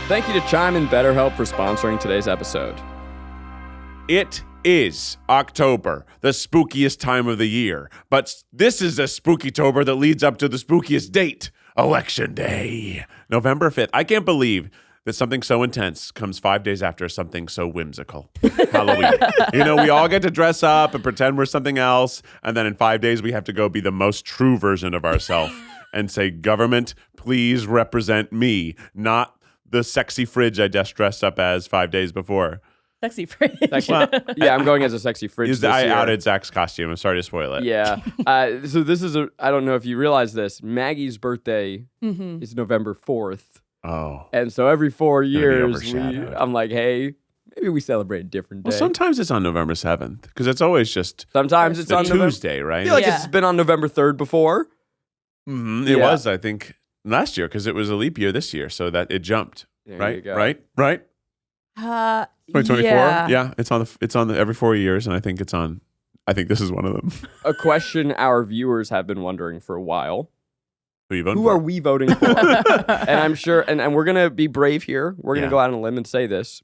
Thank you to Chime and BetterHelp for sponsoring today's episode. It is October, the spookiest time of the year. But this is a spooky-tober that leads up to the spookiest date, Election Day, November 5th. I can't believe that something so intense comes 5 days after something so whimsical, Halloween. You know, we all get to dress up and pretend we're something else, and then in 5 days we have to go be the most true version of ourselves and say, government, please represent me, not the sexy fridge I just dressed up as 5 days before. Sexy fridge. Well, yeah, I'm going as a sexy fridge this I year. outed Zach's costume. I'm sorry to spoil it. Yeah. So this is I don't know if you realize this. Maggie's birthday is November 4th. Oh. And so every 4 years, overshadowed. I'm like, hey, maybe we celebrate a different day. Well, sometimes it's on November 7th because it's always just Sometimes it's the on Tuesday, I right? feel like Yeah. it's been on November 3rd before. It Yeah. was, I think, last year because it was a leap year this year, so that it jumped. There Right? you go. Right? 2024. Yeah. It's on the every 4 years, and I think this is one of them. A question our viewers have been wondering for a while. Who are you voting Who for? are we voting for? And I'm sure, and we're going to be brave here. We're going to Yeah. go out on a limb and say this.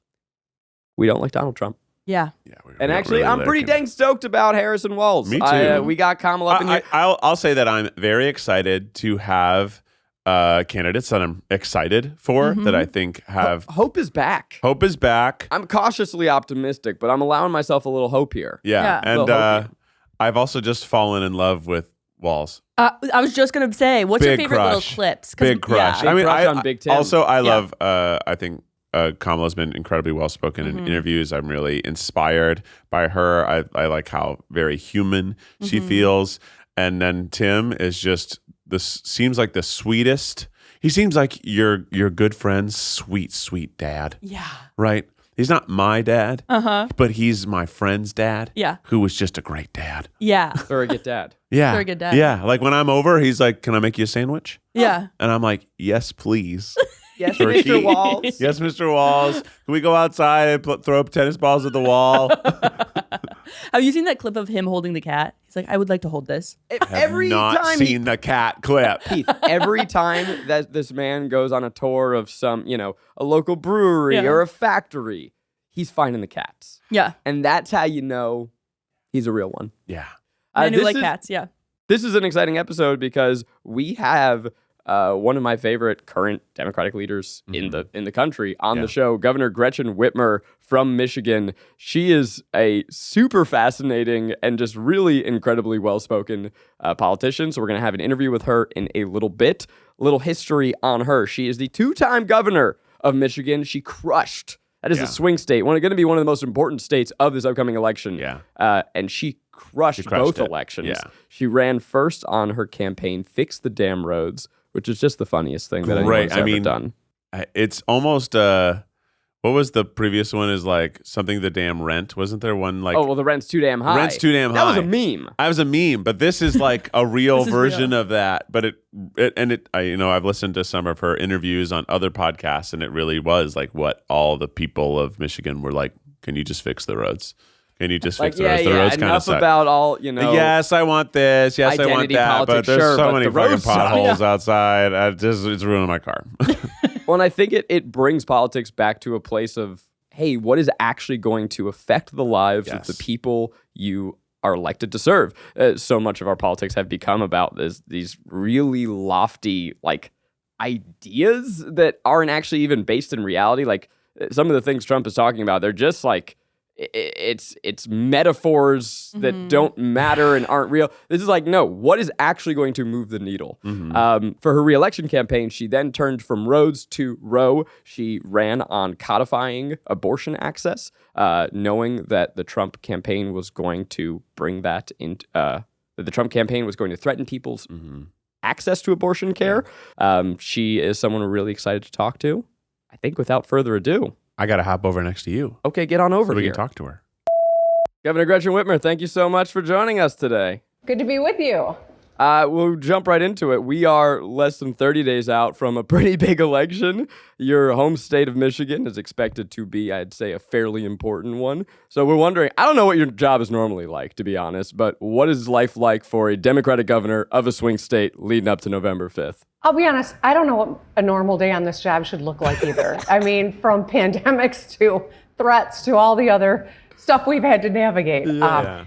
We don't like Donald Trump. Yeah. Yeah, we And don't actually, really I'm like pretty him. dang stoked about Harrison Walls. Me too. We got Kamala up in here. I'll say that I'm very excited to have candidates that I'm excited for that I think have Hope is back. hope is back. I'm cautiously optimistic, but I'm allowing myself a little hope here. Yeah, Yeah. Well, and I've also just fallen in love with Walls. I was just going to say, what's your Big favorite little crush. clips? 'Cause- Big crush. Big crush on Big Tim. Also, I Yeah. love. I think Kamala's been incredibly well spoken in interviews. I'm really inspired by her. I like how very human she feels. And then Tim is just seems like the sweetest. He seems like your good friend's sweet dad. Yeah. Right? He's not my dad, but he's my friend's dad. Yeah. Who was just a great dad. Yeah. Surrogate dad. Yeah. Very good dad. Yeah. Like when I'm over, he's like, "Can I make you a sandwich?" Yeah. And I'm like, "Yes, please." Yes, Turkey. Mr. Walls. Yes, Mr. Walls. Can we go outside and throw up tennis balls at the wall? Have you seen that clip of him holding the cat? He's like, I would like to hold this. Every Not time seen the cat clip. Keith, every time that this man goes on a tour of some, a local brewery Yeah. or a factory, he's finding the cats. Yeah. And that's how you know he's a real one. Yeah. Men who This like is- cats. Yeah. This is an exciting episode because we have one of my favorite current Democratic leaders in the country on the show, Governor Gretchen Whitmer from Michigan. She is a super fascinating and just really incredibly well-spoken politician. So we're going to have an interview with her in a little bit. A little history on her. She is the two-time governor of Michigan. She crushed. That is a swing state. Going to be one of the most important states of this upcoming election. Yeah. And she crushed crushed both it. elections. Yeah. She ran first on her campaign, Fix the Damn Roads, which is just the funniest thing that Great. anyone's ever done. It's almost, what was the previous one is like something the damn rent? Wasn't there one like, Oh, well, the rent's too damn high. Rent's too damn That was high. a meme. I was a meme, but this is like a real This is version real. of that. But I've listened to some of her interviews on other podcasts, and it really was like what all the people of Michigan were like. Can you just fix the roads? Can you just fix the roads? The roads kind of enough suck. about all, Yes, I want this. Yes, I want Identity that. But politics, there's sure, so but many the fucking roads suck. potholes outside. It's ruining my car. Well, and I think it brings politics back to a place of, hey, what is actually going to affect the lives of the people you are elected to serve? So much of our politics have become about these really lofty, like, ideas that aren't actually even based in reality. Like, some of the things Trump is talking about, they're just like, it's metaphors that don't matter and aren't real. This is like, no, what is actually going to move the needle? For her reelection campaign, she then turned from roads to row. She ran on codifying abortion access, knowing that the Trump campaign was going to bring that in. That the Trump campaign was going to threaten people's access to abortion care. She is someone we're really excited to talk to. I think without further ado, I got to hop over next to you okay, get on over so we here. can talk to her. Governor Gretchen Whitmer, thank you so much for joining us today. Good to be with you. We'll jump right into it. We are less than 30 days out from a pretty big election. Your home state of Michigan is expected to be, I'd say, a fairly important one. So we're wondering, I don't know what your job is normally like, to be honest, but what is life like for a Democratic governor of a swing state leading up to November 5th? I'll be honest, I don't know what a normal day on this job should look like either. I mean, from pandemics to threats to all the other stuff we've had to navigate. But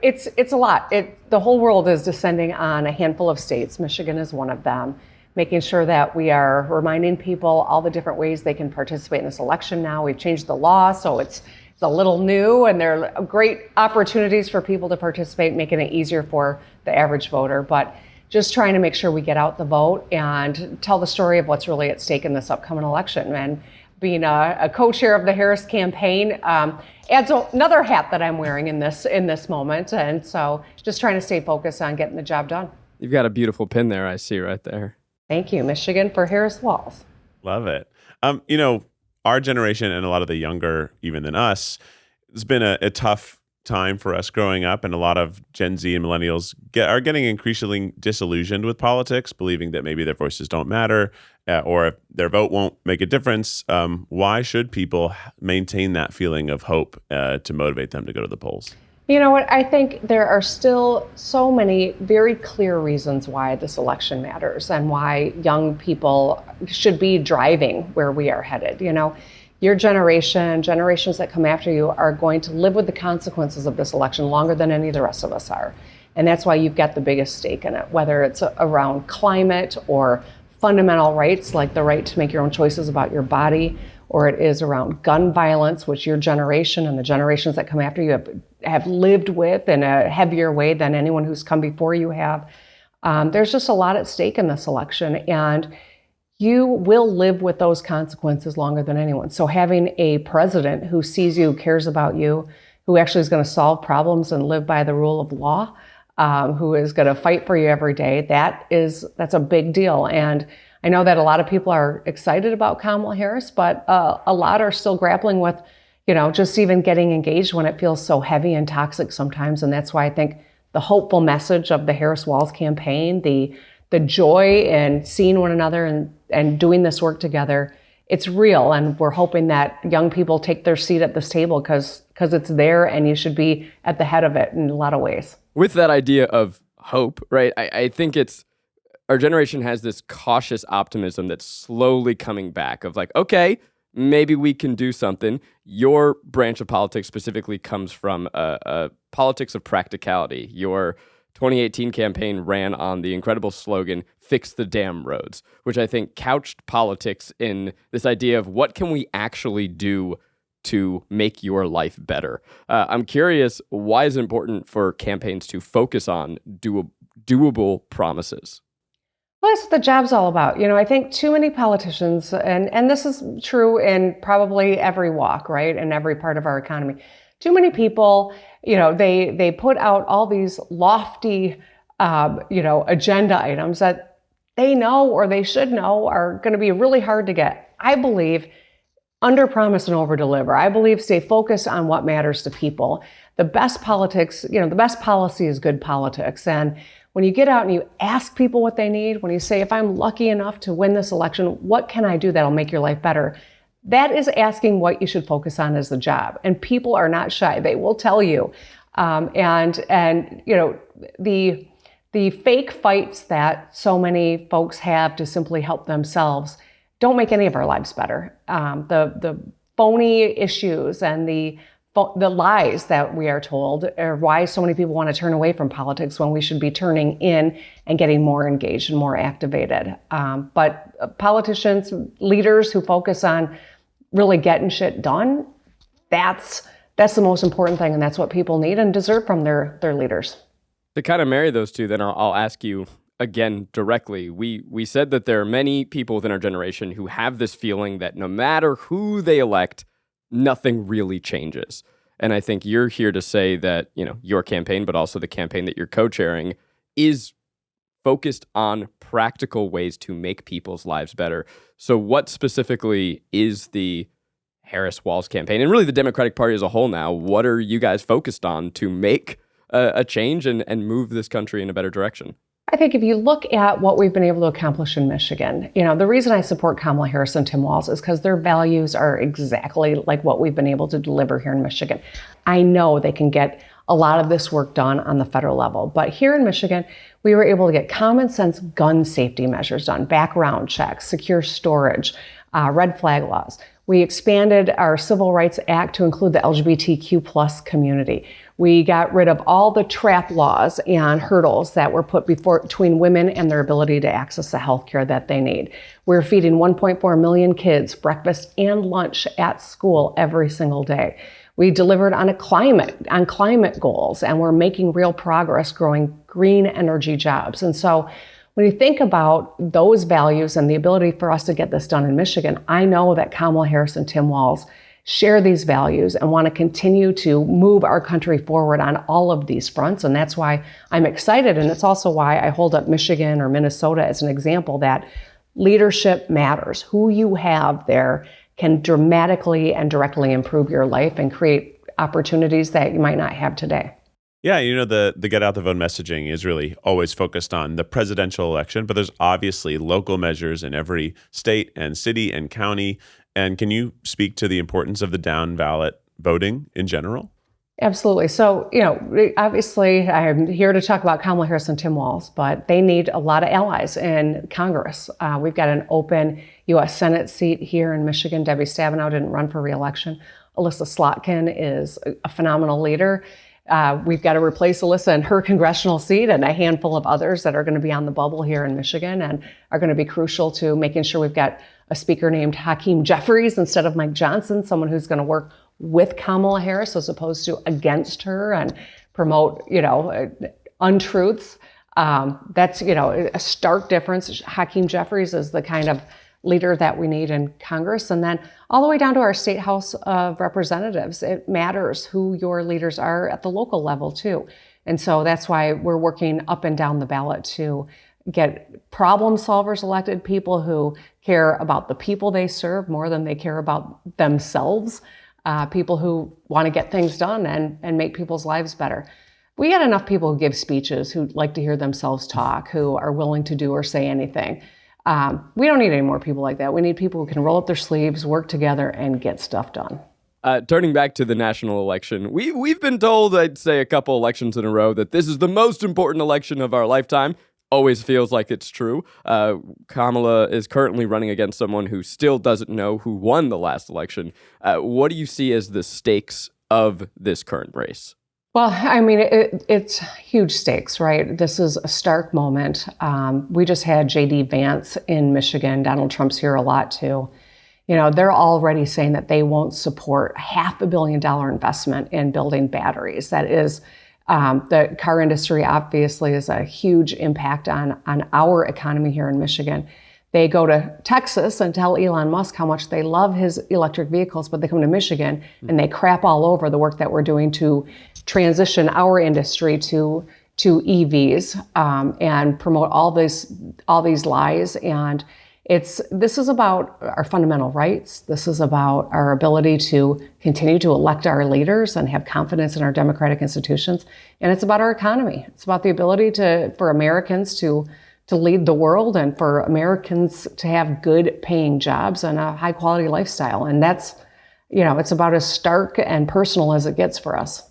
it's a lot. The whole world is descending on a handful of states. Michigan is one of them. Making sure that we are reminding people all the different ways they can participate in this election now. We've changed the law, so it's a little new, and there are great opportunities for people to participate, making it easier for the average voter. But just trying to make sure we get out the vote and tell the story of what's really at stake in this upcoming election. And being a co-chair of the Harris campaign adds another hat that I'm wearing in this moment. And so just trying to stay focused on getting the job done. You've got a beautiful pin there, I see right there. Thank you. Michigan for Harris Walls. Love it. Our generation and a lot of the younger, even than us, it's been a tough time for us growing up, and a lot of Gen Z and millennials are getting increasingly disillusioned with politics, believing that maybe their voices don't matter or their vote won't make a difference. Why should people maintain that feeling of hope to motivate them to go to the polls? You know what? I think there are still so many very clear reasons why this election matters and why young people should be driving where we are headed. Your generation, generations that come after you are going to live with the consequences of this election longer than any of the rest of us are. And that's why you've got the biggest stake in it, whether it's around climate or fundamental rights like the right to make your own choices about your body, or it is around gun violence, which your generation and the generations that come after you have lived with in a heavier way than anyone who's come before you have. There's just a lot at stake in this election, and you will live with those consequences longer than anyone. So having a president who sees you, cares about you, who actually is going to solve problems and live by the rule of law, who is going to fight for you every day, that's a big deal. And I know that a lot of people are excited about Kamala Harris, but a lot are still grappling with, just even getting engaged when it feels so heavy and toxic sometimes. And that's why I think the hopeful message of the Harris Walls campaign, the joy in seeing one another and doing this work together, it's real. And we're hoping that young people take their seat at this table because it's there and you should be at the head of it in a lot of ways. With that idea of hope, right, I think our generation has this cautious optimism that's slowly coming back of like, okay, maybe we can do something. Your branch of politics specifically comes from a politics of practicality. Your 2018 campaign ran on the incredible slogan, "Fix the damn roads," which I think couched politics in this idea of what can we actually do to make your life better. I'm curious, why is it important for campaigns to focus on doable promises? Well, that's what the job's all about. I think too many politicians, and this is true in probably every walk, right, in every part of our economy. Too many people, they put out all these lofty, agenda items that they know or they should know are going to be really hard to get. I believe under promise and over deliver. I believe stay focused on what matters to people. The best politics, the best policy is good politics. And when you get out and you ask people what they need, when you say, if I'm lucky enough to win this election, what can I do that'll make your life better? That is asking what you should focus on as the job. And people are not shy. They will tell you. The fake fights that so many folks have to simply help themselves don't make any of our lives better. The phony issues and the lies that we are told are why so many people want to turn away from politics when we should be turning in and getting more engaged and more activated. But politicians, leaders who focus on really getting shit done, that's the most important thing, and that's what people need and deserve from their leaders. To kind of marry those two, then I'll ask you again directly. We said that there are many people within our generation who have this feeling that no matter who they elect, nothing really changes. And I think you're here to say that, your campaign, but also the campaign that you're co-chairing, is focused on practical ways to make people's lives better. So what specifically is the Harris Walls campaign, and really the Democratic Party as a whole now? What are you guys focused on to make a change and move this country in a better direction? I think if you look at what we've been able to accomplish in Michigan, the reason I support Kamala Harris and Tim Walz is because their values are exactly like what we've been able to deliver here in Michigan. I know they can get a lot of this work done on the federal level. But here in Michigan, we were able to get common sense gun safety measures done, background checks, secure storage, red flag laws. We expanded our Civil Rights Act to include the LGBTQ plus community. We got rid of all the trap laws and hurdles that were put between women and their ability to access the health care that they need. We're feeding 1.4 million kids breakfast and lunch at school every single day. We delivered on climate goals, and we're making real progress growing green energy jobs. And so when you think about those values and the ability for us to get this done in Michigan, I know that Kamala Harris and Tim Walz share these values and want to continue to move our country forward on all of these fronts. And that's why I'm excited. And it's also why I hold up Michigan or Minnesota as an example that leadership matters. Who you have there can dramatically and directly improve your life and create opportunities that you might not have today. Yeah, the get out the vote messaging is really always focused on the presidential election, but there's obviously local measures in every state and city and county. And can you speak to the importance of the down ballot voting in general? Absolutely. So, obviously I'm here to talk about Kamala Harris and Tim Walz, but they need a lot of allies in Congress. We've got an open U.S. Senate seat here in Michigan. Debbie Stabenow didn't run for re-election. Alyssa Slotkin is a phenomenal leader. We've got to replace Alyssa in her congressional seat and a handful of others that are going to be on the bubble here in Michigan and are going to be crucial to making sure we've got a speaker named Hakeem Jeffries instead of Mike Johnson, someone who's going to work with Kamala Harris as opposed to against her and promote, untruths. That's, a stark difference. Hakeem Jeffries is the kind of leader that we need in Congress. And then all the way down to our state House of Representatives, it matters who your leaders are at the local level too. And so that's why we're working up and down the ballot to get problem solvers elected, people who care about the people they serve more than they care about themselves, people who want to get things done and make people's lives better. We got enough people who give speeches, who like to hear themselves talk, who are willing to do or say anything. We don't need any more people like that. We need people who can roll up their sleeves, work together, and get stuff done. Turning back to the national election, we've been told, I'd say a couple elections in a row, that this is the most important election of our lifetime. Always feels like it's true. Kamala is currently running against someone who still doesn't know who won the last election. What do you see as the stakes of this current race? Well, I mean, it's huge stakes, right? This is a stark moment. We just had J.D. Vance in Michigan. Donald Trump's here a lot, too. They're already saying that they won't support $500 million investment in building batteries. That is, the car industry obviously is a huge impact on our economy here in Michigan. They go to Texas and tell Elon Musk how much they love his electric vehicles, but they come to Michigan and they crap all over the work that we're doing to transition our industry to EVs and promote all these lies. And this is about our fundamental rights. This is about our ability to continue to elect our leaders and have confidence in our democratic institutions. And it's about our economy. It's about the ability for Americans to lead the world and for Americans to have good paying jobs and a high quality lifestyle. And that's, it's about as stark and personal as it gets for us.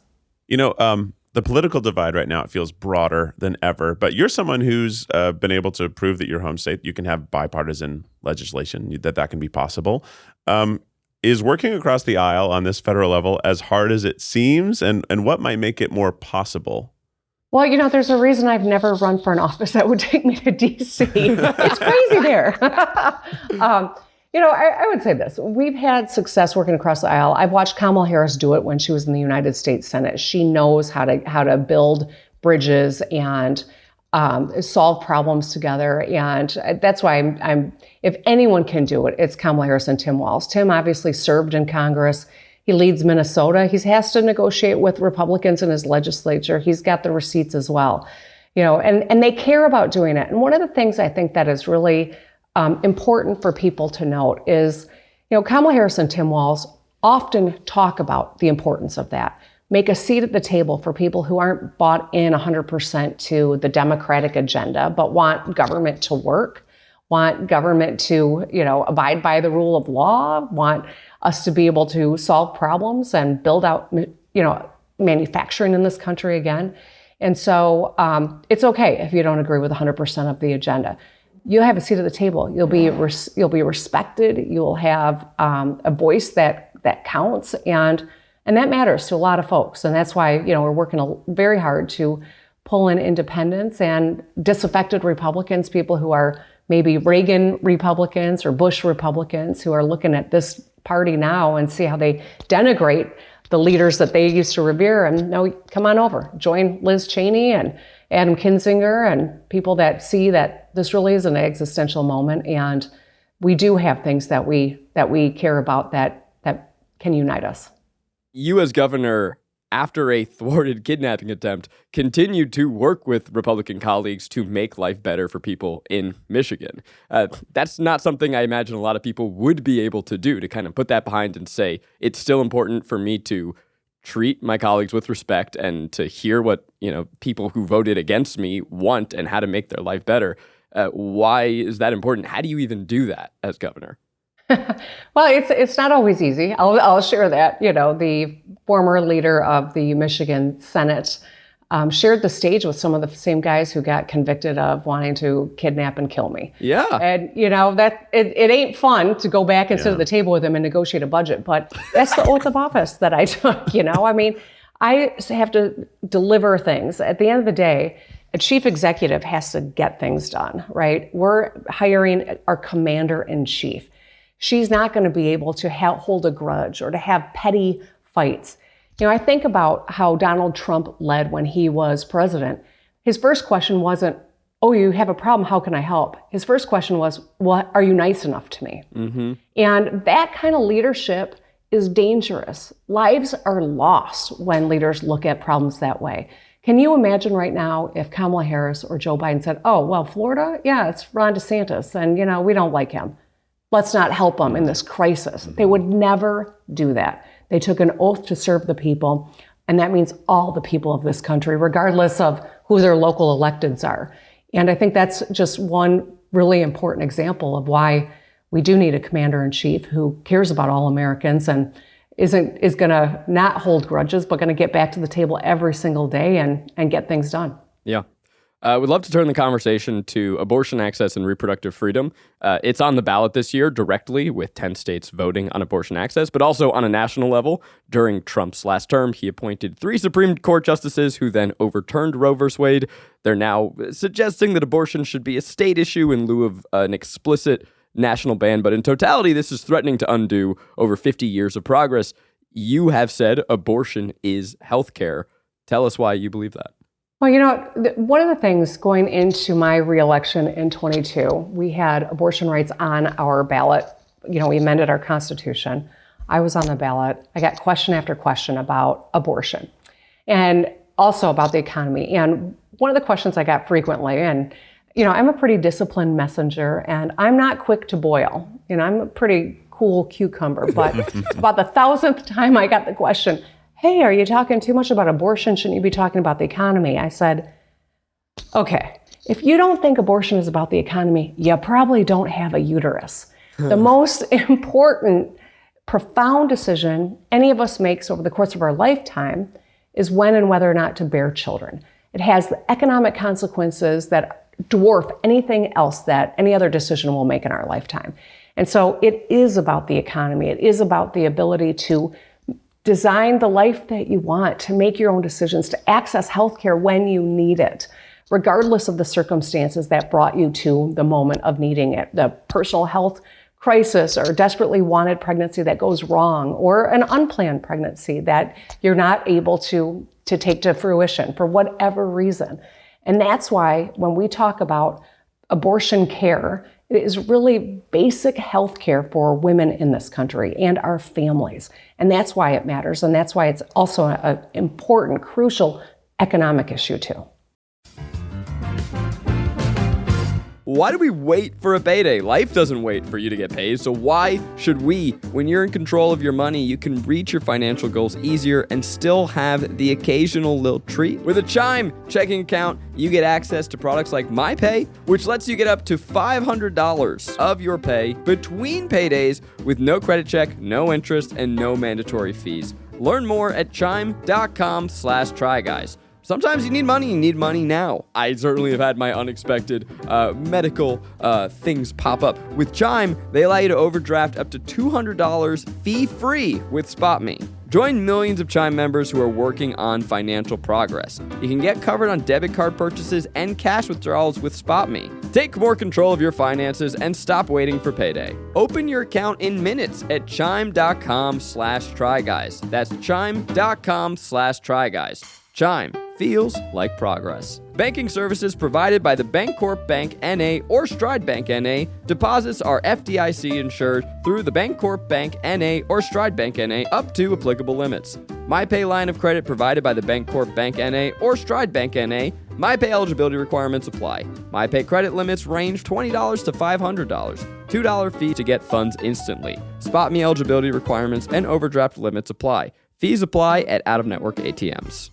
The political divide right now, it feels broader than ever, but you're someone who's been able to prove that your home state, you can have bipartisan legislation, that can be possible. Is working across the aisle on this federal level as hard as it seems, and what might make it more possible? Well, there's a reason I've never run for an office that would take me to D.C. It's crazy there. I would say this. We've had success working across the aisle. I've watched Kamala Harris do it when she was in the United States Senate. She knows how to build bridges and solve problems together. And that's why I'm if anyone can do it, it's Kamala Harris and Tim Walz. Tim obviously served in Congress. He leads Minnesota. He has to negotiate with Republicans in his legislature. He's got the receipts as well, and they care about doing it. And one of the things I think that is really important for people to note is, Kamala Harris and Tim Walz often talk about the importance of that. Make a seat at the table for people who aren't bought in 100% to the Democratic agenda, but want government to work, want government to, abide by the rule of law, want us to be able to solve problems and build out, manufacturing in this country again. And so it's okay if you don't agree with 100% of the agenda. You'll have a seat at the table. You'll be respected. You'll have a voice that counts, and that matters to a lot of folks. And that's why we're working very hard to pull in independents and disaffected Republicans, people who are maybe Reagan Republicans or Bush Republicans, who are looking at this party now and see how they denigrate the leaders that they used to revere. And no, come on over, join Liz Cheney and Adam Kinzinger and people that see that this really is an existential moment, and we do have things that we care about that can unite us. You as governor, after a thwarted kidnapping attempt, continued to work with Republican colleagues to make life better for people in Michigan. That's not something I imagine a lot of people would be able to do, to kind of put that behind and say, it's still important for me to treat my colleagues with respect and to hear what people who voted against me want and how to make their life better. Why is that important? How do you even do that as governor? Well, it's not always easy. I'll share that. The former leader of the Michigan Senate shared the stage with some of the same guys who got convicted of wanting to kidnap and kill me. Yeah. And that it ain't fun to go back and sit at the table with them and negotiate a budget, but that's the oath of office that I took. I have to deliver things. At the end of the day, a chief executive has to get things done, right? We're hiring our commander-in-chief. She's not going to be able to hold a grudge or to have petty fights. I think about how Donald Trump led when he was president. His first question wasn't, oh, you have a problem, how can I help? His first question was, well, are you nice enough to me? Mm-hmm. And that kind of leadership is dangerous. Lives are lost when leaders look at problems that way. Can you imagine right now if Kamala Harris or Joe Biden said, oh, well, Florida, yeah, it's Ron DeSantis, and we don't like him. Let's not help them in this crisis. They would never do that. They took an oath to serve the people, and that means all the people of this country, regardless of who their local electeds are. And I think that's just one really important example of why we do need a commander-in-chief who cares about all Americans and is going to not hold grudges, but going to get back to the table every single day and get things done. Yeah. We'd love to turn the conversation to abortion access and reproductive freedom. It's on the ballot this year directly, with 10 states voting on abortion access, but also on a national level. During Trump's last term, he appointed 3 Supreme Court justices who then overturned Roe v. Wade. They're now suggesting that abortion should be a state issue in lieu of an explicit national ban. But in totality, this is threatening to undo over 50 years of progress. You have said abortion is healthcare. Tell us why you believe that. Well, one of the things going into my reelection in 22, we had abortion rights on our ballot. We amended our Constitution. I was on the ballot. I got question after question about abortion and also about the economy. And one of the questions I got frequently, and, I'm a pretty disciplined messenger, and I'm not quick to boil. I'm a pretty cool cucumber. But about the 1,000th time I got the question, hey, are you talking too much about abortion? Shouldn't you be talking about the economy? I said, okay, if you don't think abortion is about the economy, you probably don't have a uterus. The most important, profound decision any of us makes over the course of our lifetime is when and whether or not to bear children. It has the economic consequences that dwarf anything else that any other decision we'll make in our lifetime. And so it is about the economy. It is about the ability to design the life that you want, to make your own decisions, to access healthcare when you need it, regardless of the circumstances that brought you to the moment of needing it. The personal health crisis or desperately wanted pregnancy that goes wrong, or an unplanned pregnancy that you're not able to take to fruition for whatever reason. And that's why when we talk about abortion care, it is really basic health care for women in this country and our families. And that's why it matters. And that's why it's also an important, crucial economic issue too. Why do we wait for a payday? Life doesn't wait for you to get paid, so why should we? When you're in control of your money, you can reach your financial goals easier and still have the occasional little treat. With a Chime checking account, you get access to products like MyPay, which lets you get up to $500 of your pay between paydays with no credit check, no interest, and no mandatory fees. Learn more at chime.com/tryguys. Sometimes you need money now. I certainly have had my unexpected medical things pop up. With Chime, they allow you to overdraft up to $200 fee-free with SpotMe. Join millions of Chime members who are working on financial progress. You can get covered on debit card purchases and cash withdrawals with SpotMe. Take more control of your finances and stop waiting for payday. Open your account in minutes at chime.com/tryguys. That's chime.com/tryguys. Chime feels like progress. Banking services provided by the Bancorp Bank N.A. or Stride Bank N.A. Deposits are FDIC insured through the Bancorp Bank N.A. or Stride Bank N.A. up to applicable limits. MyPay line of credit provided by the Bancorp Bank N.A. or Stride Bank N.A. MyPay eligibility requirements apply. MyPay credit limits range $20 to $500. $2 fee to get funds instantly. SpotMe eligibility requirements and overdraft limits apply. Fees apply at out-of-network ATMs.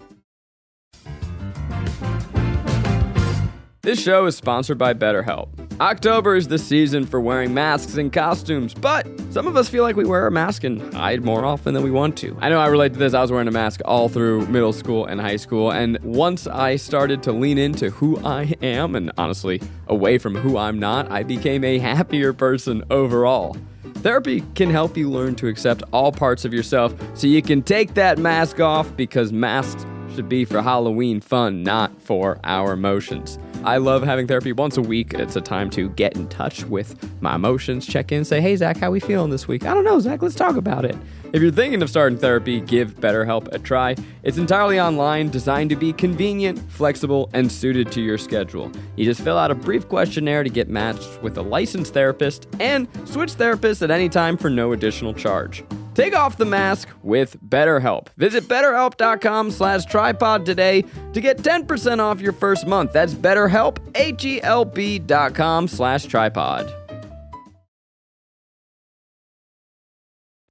This show is sponsored by BetterHelp. October is the season for wearing masks and costumes, but some of us feel like we wear a mask and hide more often than we want to. I know I relate to this. I was wearing a mask all through middle school and high school, and once I started to lean into who I am, and honestly, away from who I'm not, I became a happier person overall. Therapy can help you learn to accept all parts of yourself so you can take that mask off, because masks should be for Halloween fun, not for our emotions. I love having therapy once a week. It's a time to get in touch with my emotions, check in, say, hey, Zach, how we feeling this week? I don't know, Zach, let's talk about it. If you're thinking of starting therapy, give BetterHelp a try. It's entirely online, designed to be convenient, flexible, and suited to your schedule. You just fill out a brief questionnaire to get matched with a licensed therapist and switch therapists at any time for no additional charge. Take off the mask with BetterHelp. Visit BetterHelp.com/tripod today to get 10% off your first month. That's BetterHelp, HELP.com/tripod.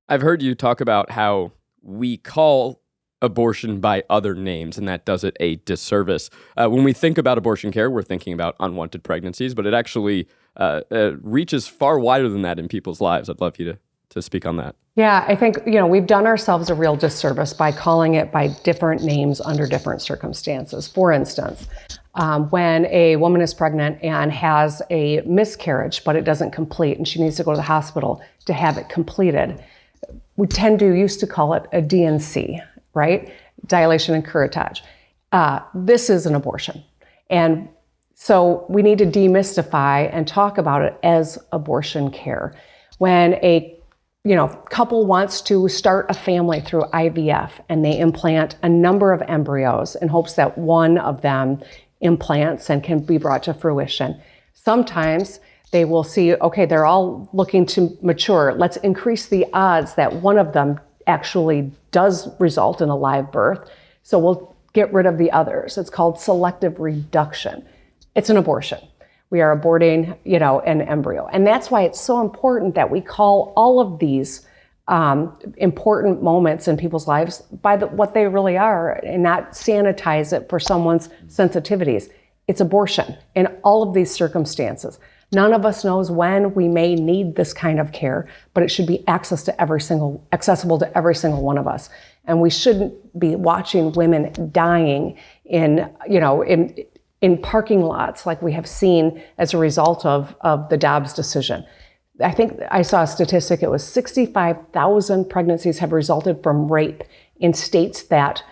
I've heard you talk about how we call abortion by other names, and that does it a disservice. When we think about abortion care, we're thinking about unwanted pregnancies, but it actually reaches far wider than that in people's lives. I'd love you to speak on that. Yeah, I think, we've done ourselves a real disservice by calling it by different names under different circumstances. For instance, when a woman is pregnant and has a miscarriage, but it doesn't complete, and she needs to go to the hospital to have it completed, we used to call it a DNC, right? Dilation and curettage. This is an abortion. And so we need to demystify and talk about it as abortion care. When a couple wants to start a family through IVF and they implant a number of embryos in hopes that one of them implants and can be brought to fruition. Sometimes they will see, okay, they're all looking to mature. Let's increase the odds that one of them actually does result in a live birth. So we'll get rid of the others. It's called selective reduction. It's an abortion. We are aborting, an embryo. And that's why it's so important that we call all of these important moments in people's lives by what they really are and not sanitize it for someone's sensitivities. It's abortion in all of these circumstances. None of us knows when we may need this kind of care, but it should be accessible to every single one of us. And we shouldn't be watching women dying in parking lots like we have seen as a result of the Dobbs decision. I think I saw a statistic, it was 65,000 pregnancies have resulted from rape in states that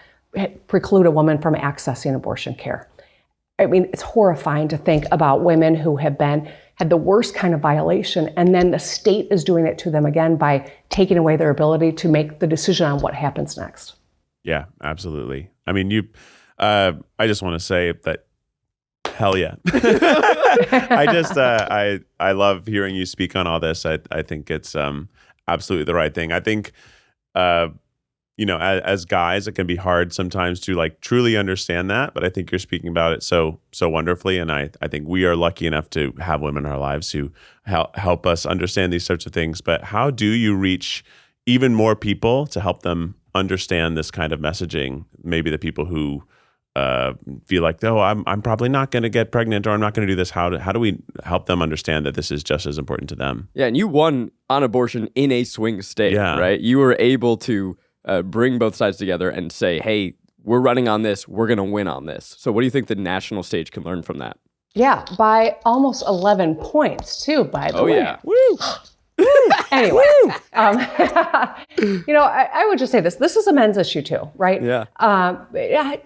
preclude a woman from accessing abortion care. I mean, it's horrifying to think about women who have had the worst kind of violation, and then the state is doing it to them again by taking away their ability to make the decision on what happens next. Yeah, absolutely. I mean, I just want to say that hell yeah. I love hearing you speak on all this. I think it's absolutely the right thing. I think, as guys, it can be hard sometimes to truly understand that, but I think you're speaking about it so wonderfully. And I think we are lucky enough to have women in our lives who help us understand these sorts of things. But how do you reach even more people to help them understand this kind of messaging? Maybe the people who feel like, I'm probably not going to get pregnant, or I'm not going to do this. How do we help them understand that this is just as important to them? Yeah, and you won on abortion in a swing state, right? You were able to bring both sides together and say, hey, we're running on this, we're going to win on this. So what do you think the national stage can learn from that? Yeah, by almost 11 points too, by the way. Oh, yeah. Woo! Anyway, I would just say this. This is a men's issue too, right? Yeah.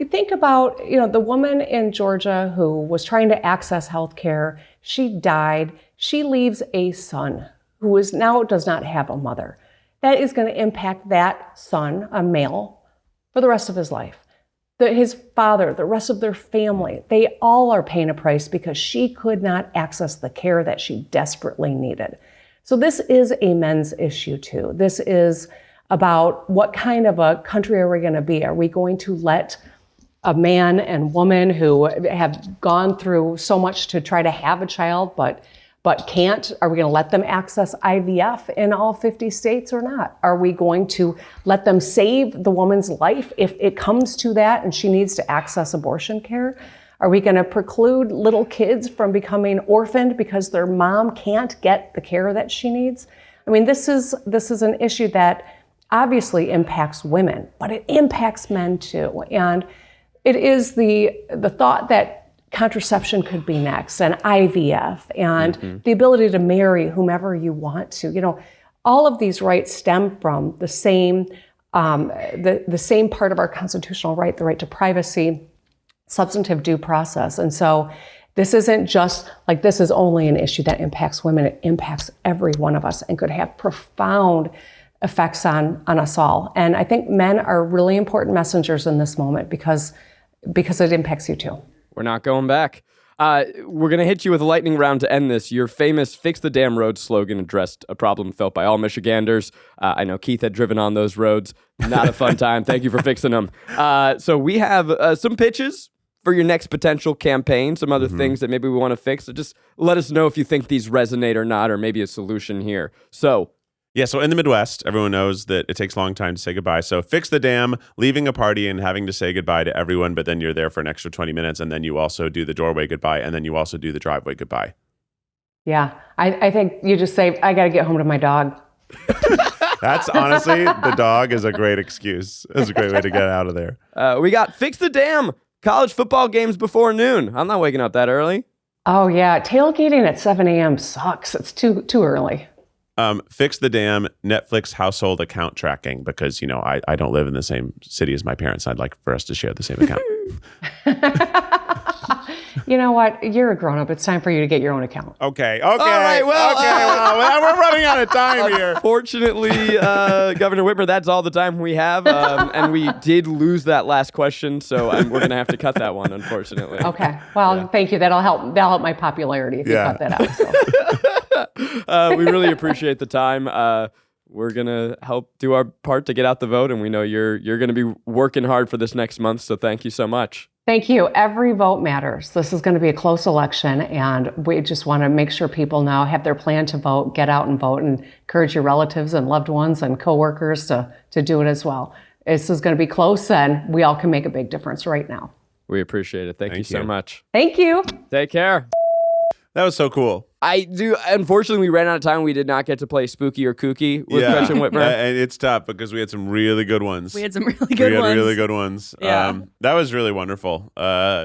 Think about, the woman in Georgia who was trying to access health care. She died. She leaves a son who now does not have a mother. That is going to impact that son, a male, for the rest of his life. His father, the rest of their family, they all are paying a price because she could not access the care that she desperately needed. So this is a men's issue too. This is about what kind of a country are we going to be? Are we going to let a man and woman who have gone through so much to try to have a child but can't, are we going to let them access IVF in all 50 states or not? Are we going to let them save the woman's life if it comes to that and she needs to access abortion care? Are we going to preclude little kids from becoming orphaned because their mom can't get the care that she needs? I mean, this is an issue that obviously impacts women, but it impacts men too. And it is the thought that contraception could be next, and IVF, and the ability to marry whomever you want to. All of these rights stem from the same the same part of our constitutional right, the right to privacy, substantive due process. And so this isn't just like this is only an issue that impacts women. It impacts every one of us and could have profound effects on us all. And I think men are really important messengers in this moment because it impacts you too. We're not going back. We're going to hit you with a lightning round to end this. Your famous Fix the Damn Roads slogan addressed a problem felt by all Michiganders. I know Keith had driven on those roads. Not a fun time. Thank you for fixing them. So we have some pitches for your next potential campaign, some other things that maybe we want to fix. So just let us know if you think these resonate or not, or maybe a solution here. So in the Midwest, everyone knows that it takes a long time to say goodbye. So fix the dam, leaving a party and having to say goodbye to everyone, but then you're there for an extra 20 minutes, and then you also do the doorway goodbye, and then you also do the driveway goodbye. Yeah, I think you just say, I got to get home to my dog. That's honestly, the dog is a great excuse. It's a great way to get out of there. We got Fix the Dam, college football games before noon. I'm not waking up that early. Oh yeah, tailgating at 7 a.m. sucks. It's too early. Fix the damn Netflix household account tracking because, I don't live in the same city as my parents. I'd like for us to share the same account. You know what? You're a grown-up. It's time for you to get your own account. Okay. All right, well, we're running out of time here. Unfortunately, Governor Whitmer, that's all the time we have. And we did lose that last question, so we're going to have to cut that one, unfortunately. Okay. Well, Thank you. That'll help my popularity if you cut that out. So. We really appreciate the time. We're going to help do our part to get out the vote, and we know you're going to be working hard for this next month, so thank you so much. Thank you. Every vote matters. This is going to be a close election, and we just want to make sure people now have their plan to vote, get out and vote, and encourage your relatives and loved ones and coworkers to do it as well. This is going to be close, and we all can make a big difference right now. We appreciate it. Thank you so much. Thank you. Take care. That was so cool. Unfortunately, we ran out of time. We did not get to play Spooky or Kooky with Gretchen Whitmer. And it's tough because we had some really good ones. We had some really good ones. Yeah. That was really wonderful.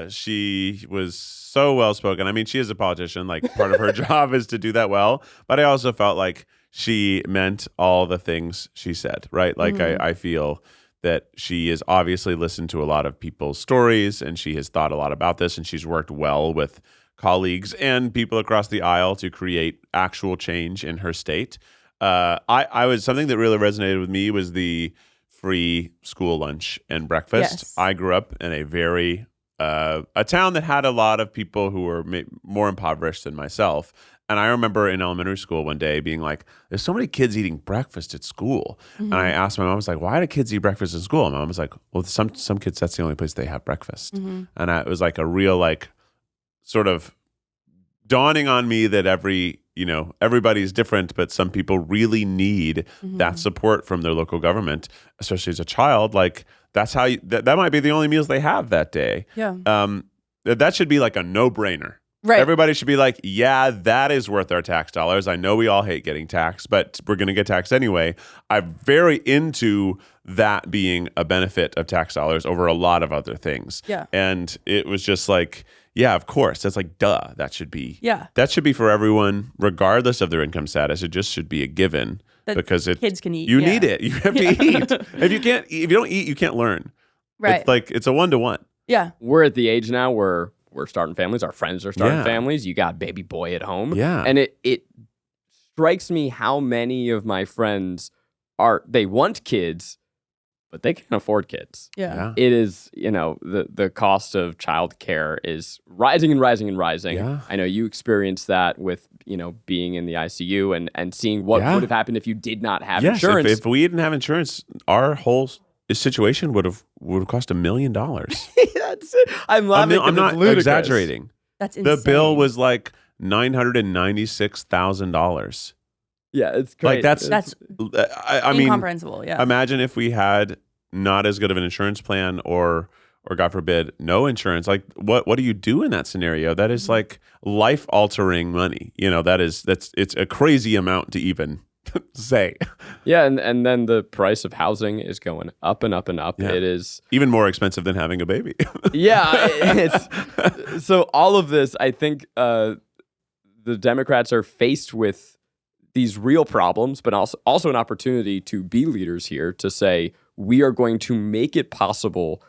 She was so well-spoken. I mean, she is a politician. Like, part of her job is to do that well. But I also felt like she meant all the things she said, right? Like, I feel that she has obviously listened to a lot of people's stories, and she has thought a lot about this, and she's worked well with colleagues and people across the aisle to create actual change in her state. I was something that really resonated with me was the free school lunch and breakfast. Yes. I grew up in a very a town that had a lot of people who were more impoverished than myself. And I remember in elementary school one day being like, there's so many kids eating breakfast at school. And I asked my mom, I was like, why do kids eat breakfast in school? And my mom was like, well, some kids, that's the only place they have breakfast. And it was like a real sort of dawning on me that everybody's different, but some people really need that support from their local government, especially as a child. Like that's how that might be the only meals they have that day. Yeah. That should be like a no-brainer. Right. Everybody should be like, yeah, that is worth our tax dollars. I know we all hate getting taxed, but we're going to get taxed anyway. I'm very into that being a benefit of tax dollars over a lot of other things. Yeah. And it was just like, yeah, of course. That's like, duh, that should be. Yeah. That should be for everyone, regardless of their income status. It just should be a given because kids can eat. You need it. You have to eat. If you don't eat, you can't learn. Right. It's like, it's a 1-to-1. Yeah. We're at the age now where we're starting families. Our friends are starting families. You got baby boy at home. Yeah. And it strikes me how many of my friends they want kids, but they can't afford kids. Yeah. It is, the cost of childcare is rising and rising and rising. Yeah. I know you experienced that with, being in the ICU and seeing what would have happened if you did not have insurance. If we didn't have insurance, our whole situation would have cost $1 million. That's it. I'm laughing. I'm not exaggerating. That's insane. The bill was like $996,000. Yeah, it's crazy. Like that's I mean, incomprehensible. Yeah. Imagine if we had not as good of an insurance plan or God forbid, no insurance. Like what do you do in that scenario? That is like life altering money. It's a crazy amount to even say. Yeah, and then the price of housing is going up and up and up. Yeah. It is even more expensive than having a baby. Yeah, it's so all of this, I think the Democrats are faced with these real problems, but also an opportunity to be leaders here, to say we are going to make it possible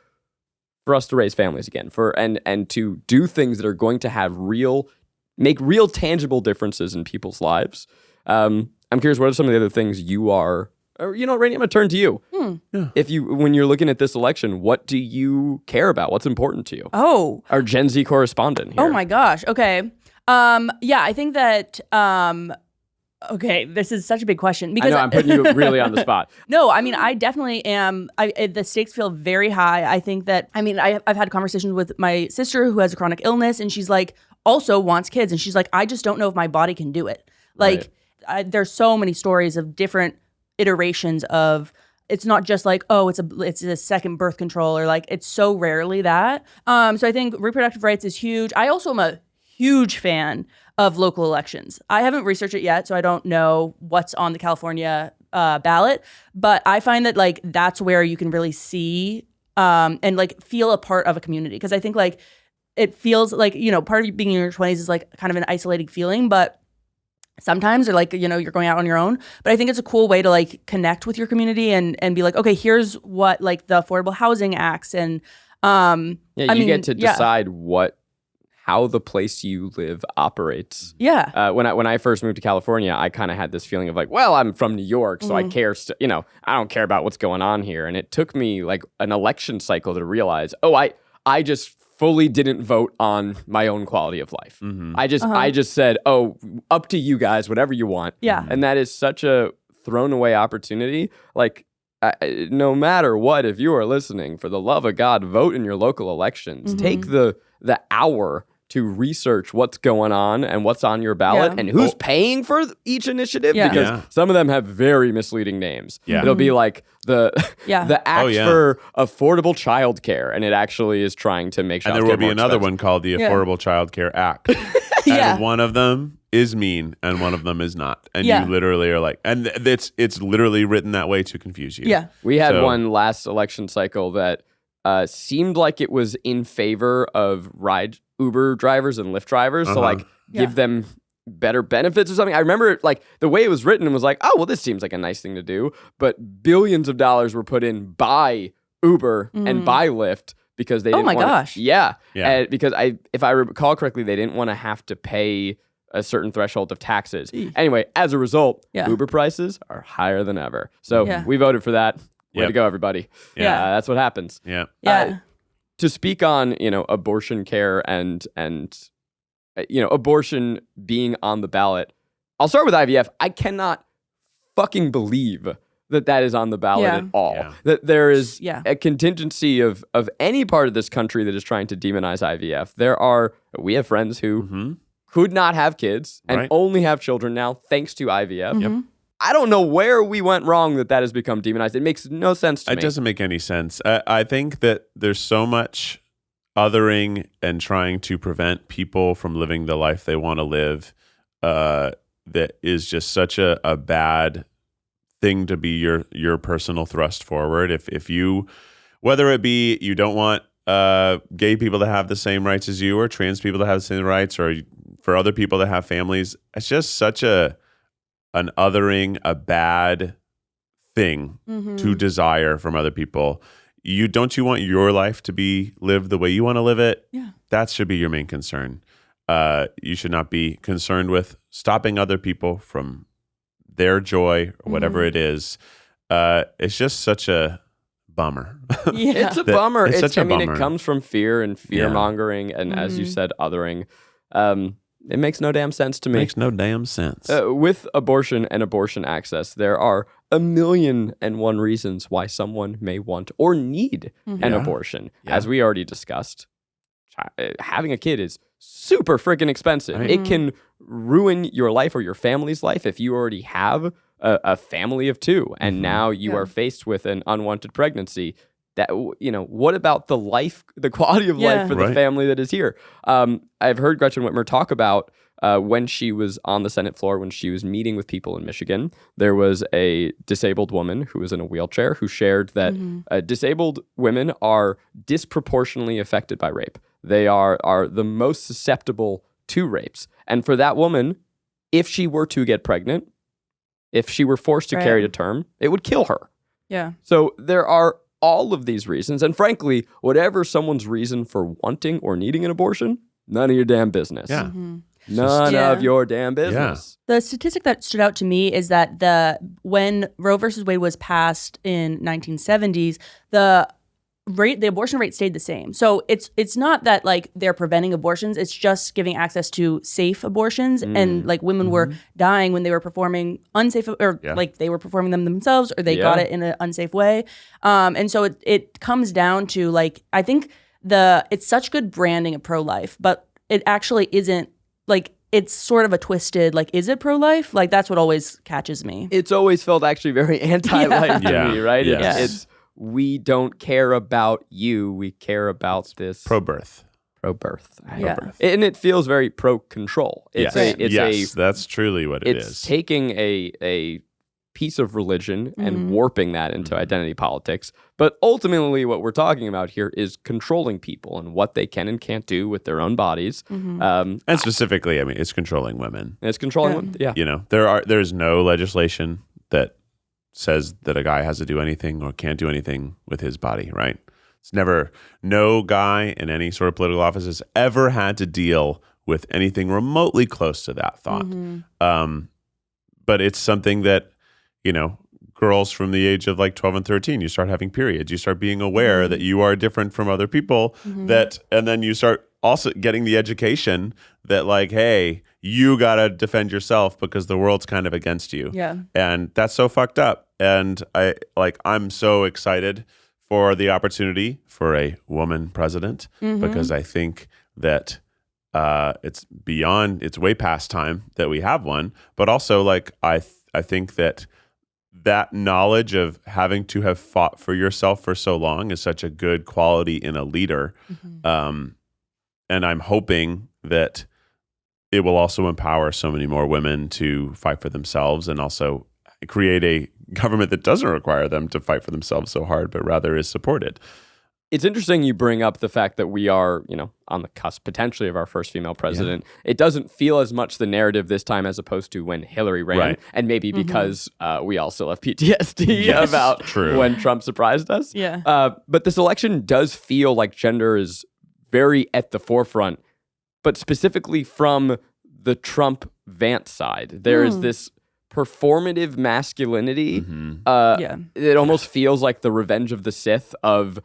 for us to raise families again, and to do things that are going to make real tangible differences in people's lives. I'm curious, what are some of the other things you are, or, Rainie, I'm going to turn to you. Yeah. When you're looking at this election, what do you care about? What's important to you? Oh. Our Gen Z correspondent here. Oh my gosh. Okay. I think that, okay, this is such a big question because I know I'm putting you really on the spot. No, I mean, I definitely am. The stakes feel very high. I think that, I've had conversations with my sister who has a chronic illness, and she's like, also wants kids. And she's like, I just don't know if my body can do it. Like, there's so many stories of different iterations of, it's not just like, oh, it's a second birth control, or like, it's so rarely that. So I think reproductive rights is huge. I also am a huge fan of local elections. I haven't researched it yet, so I don't know what's on the California ballot, but I find that like that's where you can really see and like feel a part of a community. Because I think like it feels like, part of being in your 20s is like kind of an isolating feeling, but sometimes or like, you're going out on your own. But I think it's a cool way to like connect with your community and be like, okay, here's what like the Affordable Housing Acts and you get to decide how the place you live operates. Yeah. When I first moved to California, I kind of had this feeling of like, well, I'm from New York, so I care. I don't care about what's going on here. And it took me like an election cycle to realize, I just fully didn't vote on my own quality of life. Mm-hmm. I just said, oh, up to you guys, whatever you want. Yeah. And that is such a thrown away opportunity. Like, no matter what, if you are listening, for the love of God, vote in your local elections. Mm-hmm. Take the hour to research what's going on and what's on your ballot and who's paying for each initiative, because some of them have very misleading names. Yeah. It'll be like the Act for Affordable Childcare, and it actually is trying to make childcare And there will be more another expensive. one called the Affordable Child Care Act. And one of them is mean and one of them is not. And you literally are like, and it's literally written that way to confuse you. Yeah. We had one last election cycle that seemed like it was in favor of Uber drivers and Lyft drivers to like give them better benefits or something. I remember like the way it was written was like, oh, well, this seems like a nice thing to do. But billions of dollars were put in by Uber and by Lyft because they didn't want gosh. Yeah. Because if I recall correctly, they didn't want to have to pay a certain threshold of taxes. Anyway, as a result, Uber prices are higher than ever. So we voted for that. Way to go, everybody. Yeah. That's what happens. Yeah. To speak on, abortion care and abortion being on the ballot, I'll start with IVF. I cannot fucking believe that is on the ballot at all. Yeah. That there is a contingency of any part of this country that is trying to demonize IVF. We have friends who could not have kids and only have children now thanks to IVF. Yep. I don't know where we went wrong that has become demonized. It makes no sense to me. It doesn't make any sense. I think that there's so much othering and trying to prevent people from living the life they want to live, that is just such a bad thing to be your personal thrust forward. If you, whether it be you don't want gay people to have the same rights as you, or trans people to have the same rights, or for other people to have families, it's just such an othering, a bad thing to desire from other people. You want your life to be lived the way you want to live it? Yeah. That should be your main concern. You should not be concerned with stopping other people from their joy or whatever it is. It's just such a bummer. Yeah. It's a bummer. It's such a bummer. It comes from fear and fear-mongering and, as you said, othering. It makes no damn sense to me. Makes no damn sense. With abortion and abortion access, there are 1,000,001 reasons why someone may want or need an abortion. Yeah. As we already discussed, having a kid is super freaking expensive. Right. It can ruin your life or your family's life if you already have a family of two, and now you are faced with an unwanted pregnancy. That, what about the quality of life for the family that is here? I've heard Gretchen Whitmer talk about when she was on the Senate floor, when she was meeting with people in Michigan, there was a disabled woman who was in a wheelchair who shared that disabled women are disproportionately affected by rape. They are the most susceptible to rapes. And for that woman, if she were to get pregnant, if she were forced to carry to term, it would kill her. Yeah. So there are all of these reasons. And frankly, whatever someone's reason for wanting or needing an abortion, none of your damn business. Yeah. None of your damn business. The statistic that stood out to me is that when Roe versus Wade was passed in 1970s, the abortion rate stayed the same. So it's not that like they're preventing abortions, it's just giving access to safe abortions, and like women were dying when they were performing unsafe, or like they were performing them themselves, or they got it in an unsafe way. And so it comes down to, like, I think it's such good branding of pro-life, but it actually isn't. Like, it's sort of a twisted, like, is it pro-life? Like, that's what always catches me. It's always felt actually very anti-life to me, right? Yes. It's we don't care about you. We care about this Pro-birth. Pro-birth. Yeah. And it feels very pro-control. It's that's truly what it is. It's taking a piece of religion and warping that into identity politics. But ultimately, what we're talking about here is controlling people and what they can and can't do with their own bodies. And specifically, I mean, it's controlling women. It's controlling women. Yeah. There's no legislation that says that a guy has to do anything or can't do anything with his body, right? It's no guy in any sort of political office has ever had to deal with anything remotely close to that thought. But it's something that, girls from the age of like 12 and 13, you start having periods. You start being aware that you are different from other people, and then you start also getting the education that, like, hey, you got to defend yourself because the world's kind of against you. Yeah. And that's so fucked up. And I'm so excited for the opportunity for a woman president, because I think that it's way past time that we have one, but also, like, I think that knowledge of having to have fought for yourself for so long is such a good quality in a leader. And I'm hoping that it will also empower so many more women to fight for themselves, and also create a government that doesn't require them to fight for themselves so hard, but rather is supported. It's interesting you bring up the fact that we are, on the cusp potentially of our first female president. It doesn't feel as much the narrative this time as opposed to when Hillary ran, and maybe because we all still have PTSD about when Trump surprised us. Yeah. But this election does feel like gender is very at the forefront, but specifically from the Trump-Vance side. There is this performative masculinity. It almost feels like the Revenge of the Sith of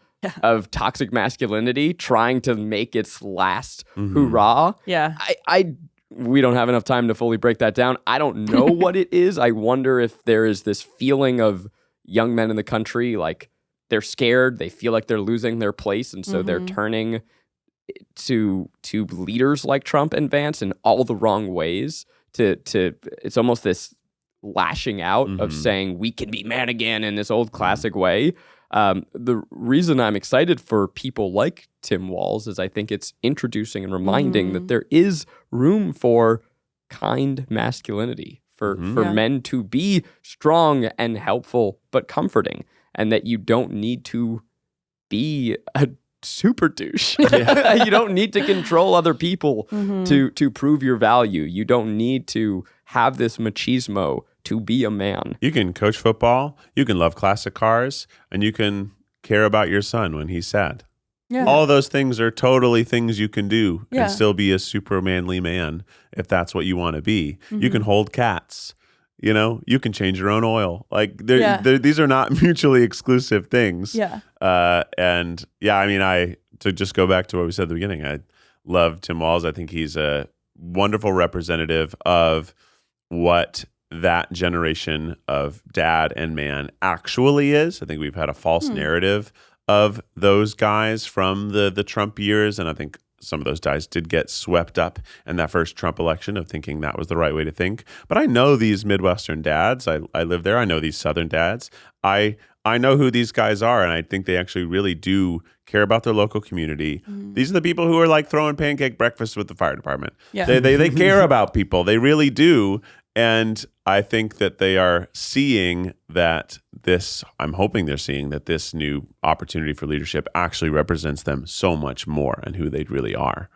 toxic masculinity trying to make its last hurrah. Yeah. We don't have enough time to fully break that down. I don't know what it is. I wonder if there is this feeling of young men in the country, like, they're scared, they feel like they're losing their place, and so they're turning to leaders like Trump and Vance in all the wrong ways. It's almost this lashing out of saying we can be man again in this old classic way. The reason I'm excited for people like Tim Walz is I think it's introducing and reminding that there is room for kind masculinity, for men to be strong and helpful but comforting, and that you don't need to be a super douche. You don't need to control other people to prove your value. You don't need to have this machismo to be a man. You can coach football, you can love classic cars, and you can care about your son when he's sad. Yeah. All of those things are totally things you can do and still be a super manly man if that's what you want to be. You can hold cats. You know, you can change your own oil. Like these are not mutually exclusive things. Yeah. And yeah, I mean, to just go back to what we said at the beginning, I love Tim Walz. I think he's a wonderful representative of what that generation of dad and man actually is. I think we've had a false narrative of those guys from the Trump years, and I think some of those guys did get swept up in that first Trump election of thinking that was the right way to think. But I know these Midwestern dads. I live there. I know these Southern dads. I know who these guys are, and I think they actually really do care about their local community. These are the people who are like throwing pancake breakfast with the fire department. Yeah. They care about people. They really do. And I think that they are seeing that I'm hoping they're seeing that this new opportunity for leadership actually represents them so much more and who they really are.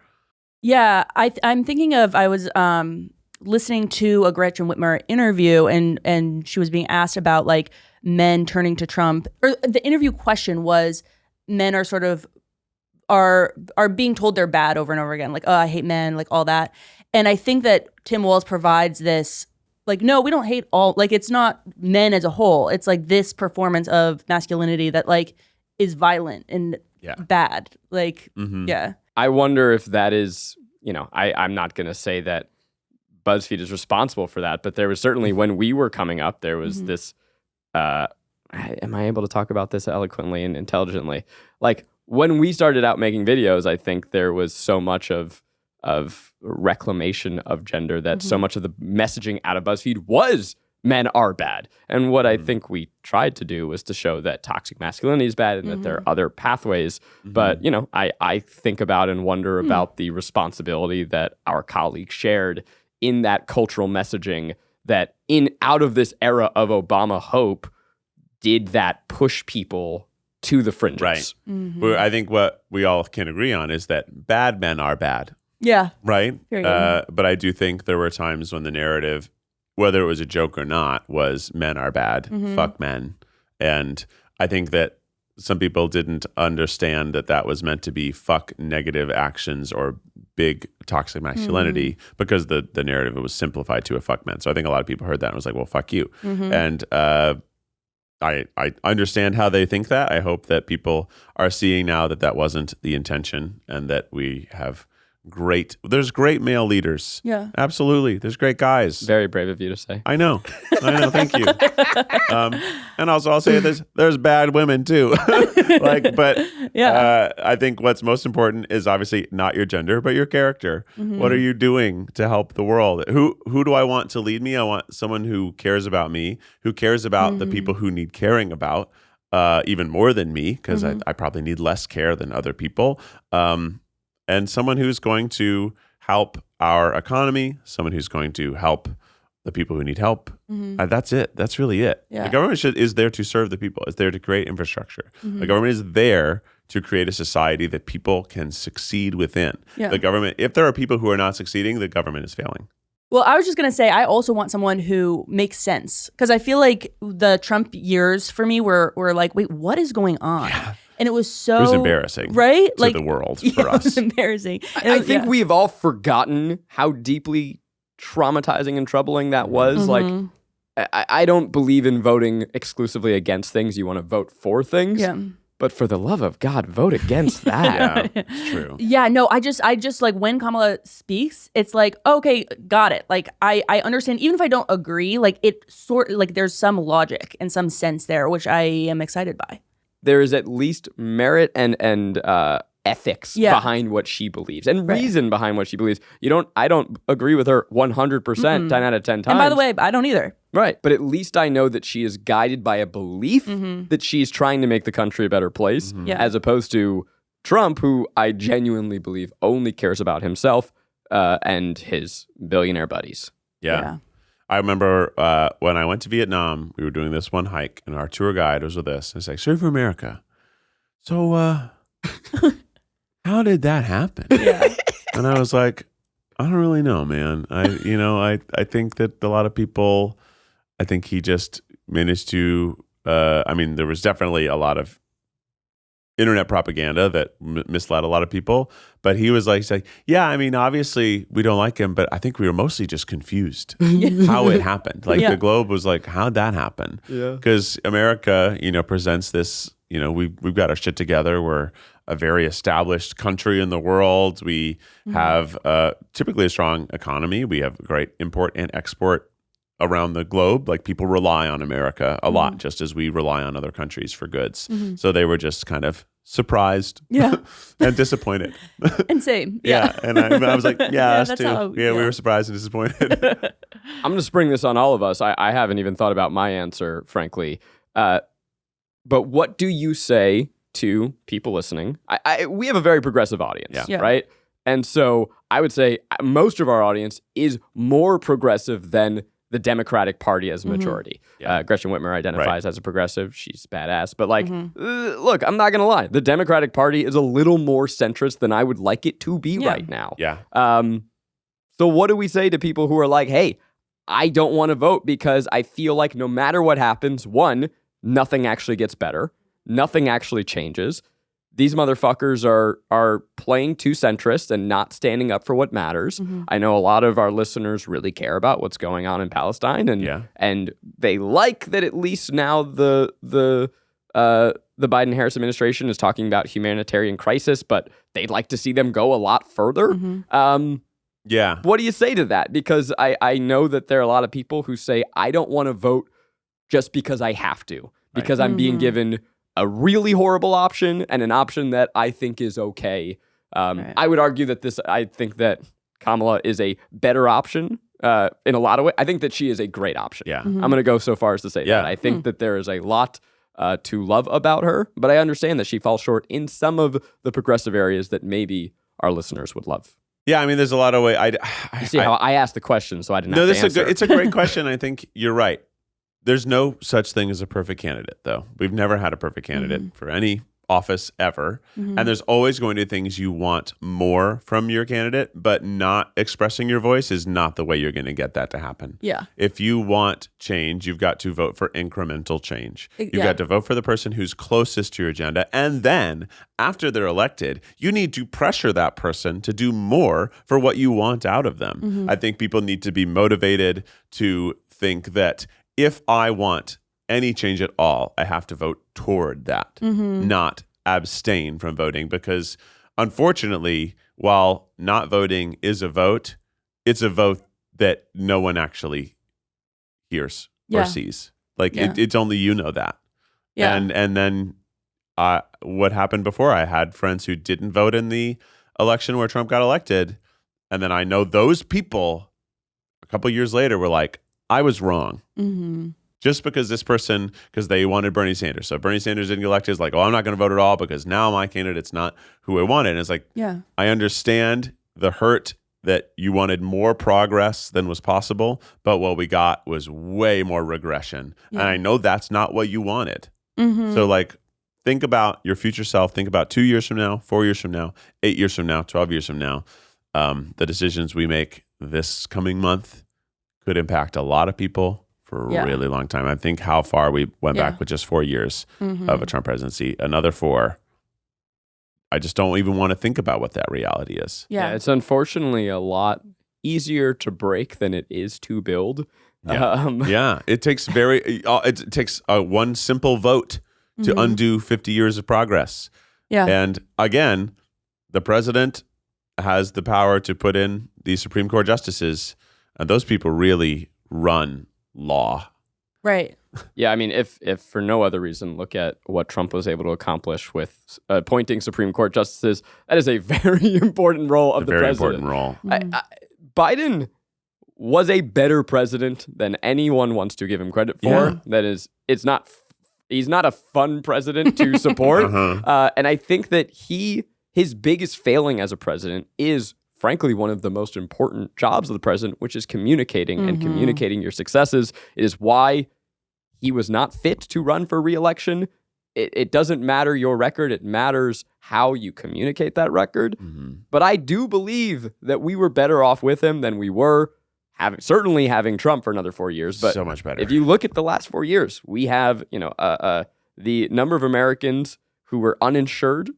Yeah, I'm thinking of, I was listening to a Gretchen Whitmer interview and she was being asked about like men turning to Trump, or the interview question was, men are sort of, are being told they're bad over and over again. Like, oh, I hate men, like all that. And I think that Tim Walz provides this, like, no, we don't hate all, like, it's not men as a whole. It's like this performance of masculinity that like is violent and bad. Like, I wonder if that is, you know, I'm not going to say that BuzzFeed is responsible for that, but there was certainly when we were coming up, there was this, am I able to talk about this eloquently and intelligently? Like when we started out making videos, I think there was so much of reclamation of gender that so much of the messaging out of BuzzFeed was men are bad. And what I think we tried to do was to show that toxic masculinity is bad and that there are other pathways. But, you know, I think about and wonder about the responsibility that our colleagues shared in that cultural messaging that out of this era of Obama hope, did that push people to the fringes. Right. I think what we all can agree on is that bad men are bad. Yeah. Right? But I do think there were times when the narrative, whether it was a joke or not, was men are bad, fuck men. And I think that some people didn't understand that was meant to be fuck negative actions or big toxic masculinity because the narrative was simplified to a fuck men. So I think a lot of people heard that and was like, well, fuck you. And I understand how they think that. I hope that people are seeing now that wasn't the intention and that we have there's great male leaders. Yeah. Absolutely. There's great guys. Very brave of you to say. I know. Thank you. And also I'll say there's bad women too. I think what's most important is obviously not your gender, but your character. What are you doing to help the world? Who do I want to lead me? I want someone who cares about me, who cares about the people who need caring about, even more than me, because I probably need less care than other people. And someone who's going to help our economy, someone who's going to help the people who need help. That's it. That's really it. Yeah. The government is there to serve the people. It's there to create infrastructure. The government is there to create a society that people can succeed within. Yeah. The government, if there are people who are not succeeding, the government is failing. Well, I was just going to say, I also want someone who makes sense. Because I feel like the Trump years for me were like, wait, what is going on? Yeah. And it was so... It was embarrassing. Right? To the world for us. It was embarrassing. I think we've all forgotten how deeply traumatizing and troubling that was. Like, I don't believe in voting exclusively against things. You want to vote for things. Yeah. But for the love of God, vote against that. Yeah, it's true. Yeah, no, I just like when Kamala speaks, it's like, okay, got it. Like I understand, even if I don't agree, like it like there's some logic and some sense there, which I am excited by. There is at least merit and ethics behind what she believes and reason behind what she believes. I don't agree with her 100%, 10 out of 10 times. And by the way, I don't either. Right. But at least I know that she is guided by a belief that she's trying to make the country a better place, as opposed to Trump, who I genuinely believe only cares about himself and his billionaire buddies. Yeah. I remember when I went to Vietnam, we were doing this one hike, and our tour guide was with us. And it's like, serve for America. So, how did that happen? Yeah. And I was like, I don't really know, man. I think that a lot of people, I think he just managed to, there was definitely a lot of internet propaganda that misled a lot of people. But he's like, yeah, obviously we don't like him, but I think we were mostly just confused how it happened. Like the globe was like, how'd that happen? Yeah. Because America, presents this, we've got our shit together. We're a very established country in the world. We have typically a strong economy. We have great import and export around the globe. Like people rely on America a lot, just as we rely on other countries for goods. So they were just kind of surprised and disappointed. And same. And I was like, us too. We were surprised and disappointed. I'm going to spring this on all of us. I haven't even thought about my answer, frankly. But what do you say to people listening? We have a very progressive audience, right? And so I would say most of our audience is more progressive than the Democratic Party as a majority. Gretchen Whitmer identifies as a progressive. She's badass. But look, I'm not going to lie. The Democratic Party is a little more centrist than I would like it to be right now. So what do we say to people who are like, hey, I don't want to vote because I feel like no matter what happens, one, nothing actually gets better. Nothing actually changes. These motherfuckers are playing too centrist and not standing up for what matters. I know a lot of our listeners really care about what's going on in Palestine, and they like that at least now the Biden-Harris administration is talking about humanitarian crisis, but they'd like to see them go a lot further. What do you say to that? Because I know that there are a lot of people who say, I don't want to vote just because I have to, because I'm being given a really horrible option and an option that I think is okay. I would argue that I think that Kamala is a better option in a lot of ways. I think that she is a great option. I'm going to go so far as to say that. I think that there is a lot to love about her, but I understand that she falls short in some of the progressive areas that maybe our listeners would love. Yeah, there's a lot of ways. You see how I asked the question, so I didn't have to answer. It's a great question. I think you're right. There's no such thing as a perfect candidate, though. We've never had a perfect candidate for any office ever. And there's always going to be things you want more from your candidate, but not expressing your voice is not the way you're going to get that to happen. If you want change, you've got to vote for incremental change. You've got to vote for the person who's closest to your agenda. And then after they're elected, you need to pressure that person to do more for what you want out of them. I think people need to be motivated to think that if I want any change at all, I have to vote toward that, not abstain from voting. Because unfortunately, while not voting is a vote, it's a vote that no one actually hears or sees. It's only you know that. And then what happened before, I had friends who didn't vote in the election where Trump got elected. And then I know those people a couple years later were like, I was wrong. Just because because they wanted Bernie Sanders. So Bernie Sanders didn't get elected. It's like, I'm not going to vote at all because now my candidate's not who I wanted. And it's like, I understand the hurt that you wanted more progress than was possible, but what we got was way more regression. And I know that's not what you wanted. So think about your future self. Think about 2 years from now, 4 years from now, 8 years from now, 12 years from now. The decisions we make this coming month could impact a lot of people for a really long time. I think how far we went back with just 4 years of a Trump presidency, another 4. I just don't even want to think about what that reality is. It's unfortunately a lot easier to break than it is to build. It takes it takes one simple vote to undo 50 years of progress. And again, the president has the power to put in these Supreme Court justices, and those people really run law. Right. Yeah, I mean, if for no other reason, look at what Trump was able to accomplish with appointing Supreme Court justices. That is a very important role of the president. Very important role. Biden was a better president than anyone wants to give him credit for. Yeah. That is, he's not a fun president to support. And I think that his biggest failing as a president is, frankly, one of the most important jobs of the president, which is communicating and communicating your successes. It is why he was not fit to run for re-election. It doesn't matter your record. It matters how you communicate that record. But I do believe that we were better off with him than we were certainly having Trump for another 4 years. But so much better. If you look at the last 4 years, we have, the number of Americans who were uninsured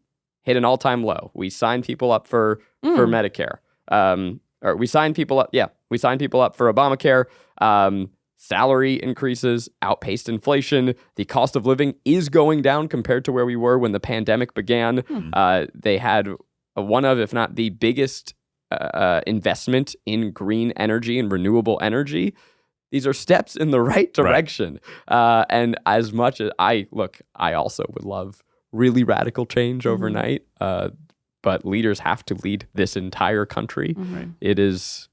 hit an all-time low. We signed people up for Medicare. Or we signed people up. Yeah, we signed people up for Obamacare. Salary increases outpaced inflation. The cost of living is going down compared to where we were when the pandemic began. They had one of, if not the biggest investment in green energy and renewable energy. These are steps in the right direction. Right. And as much as I also would love really radical change overnight. But leaders have to lead this entire country. Right. It is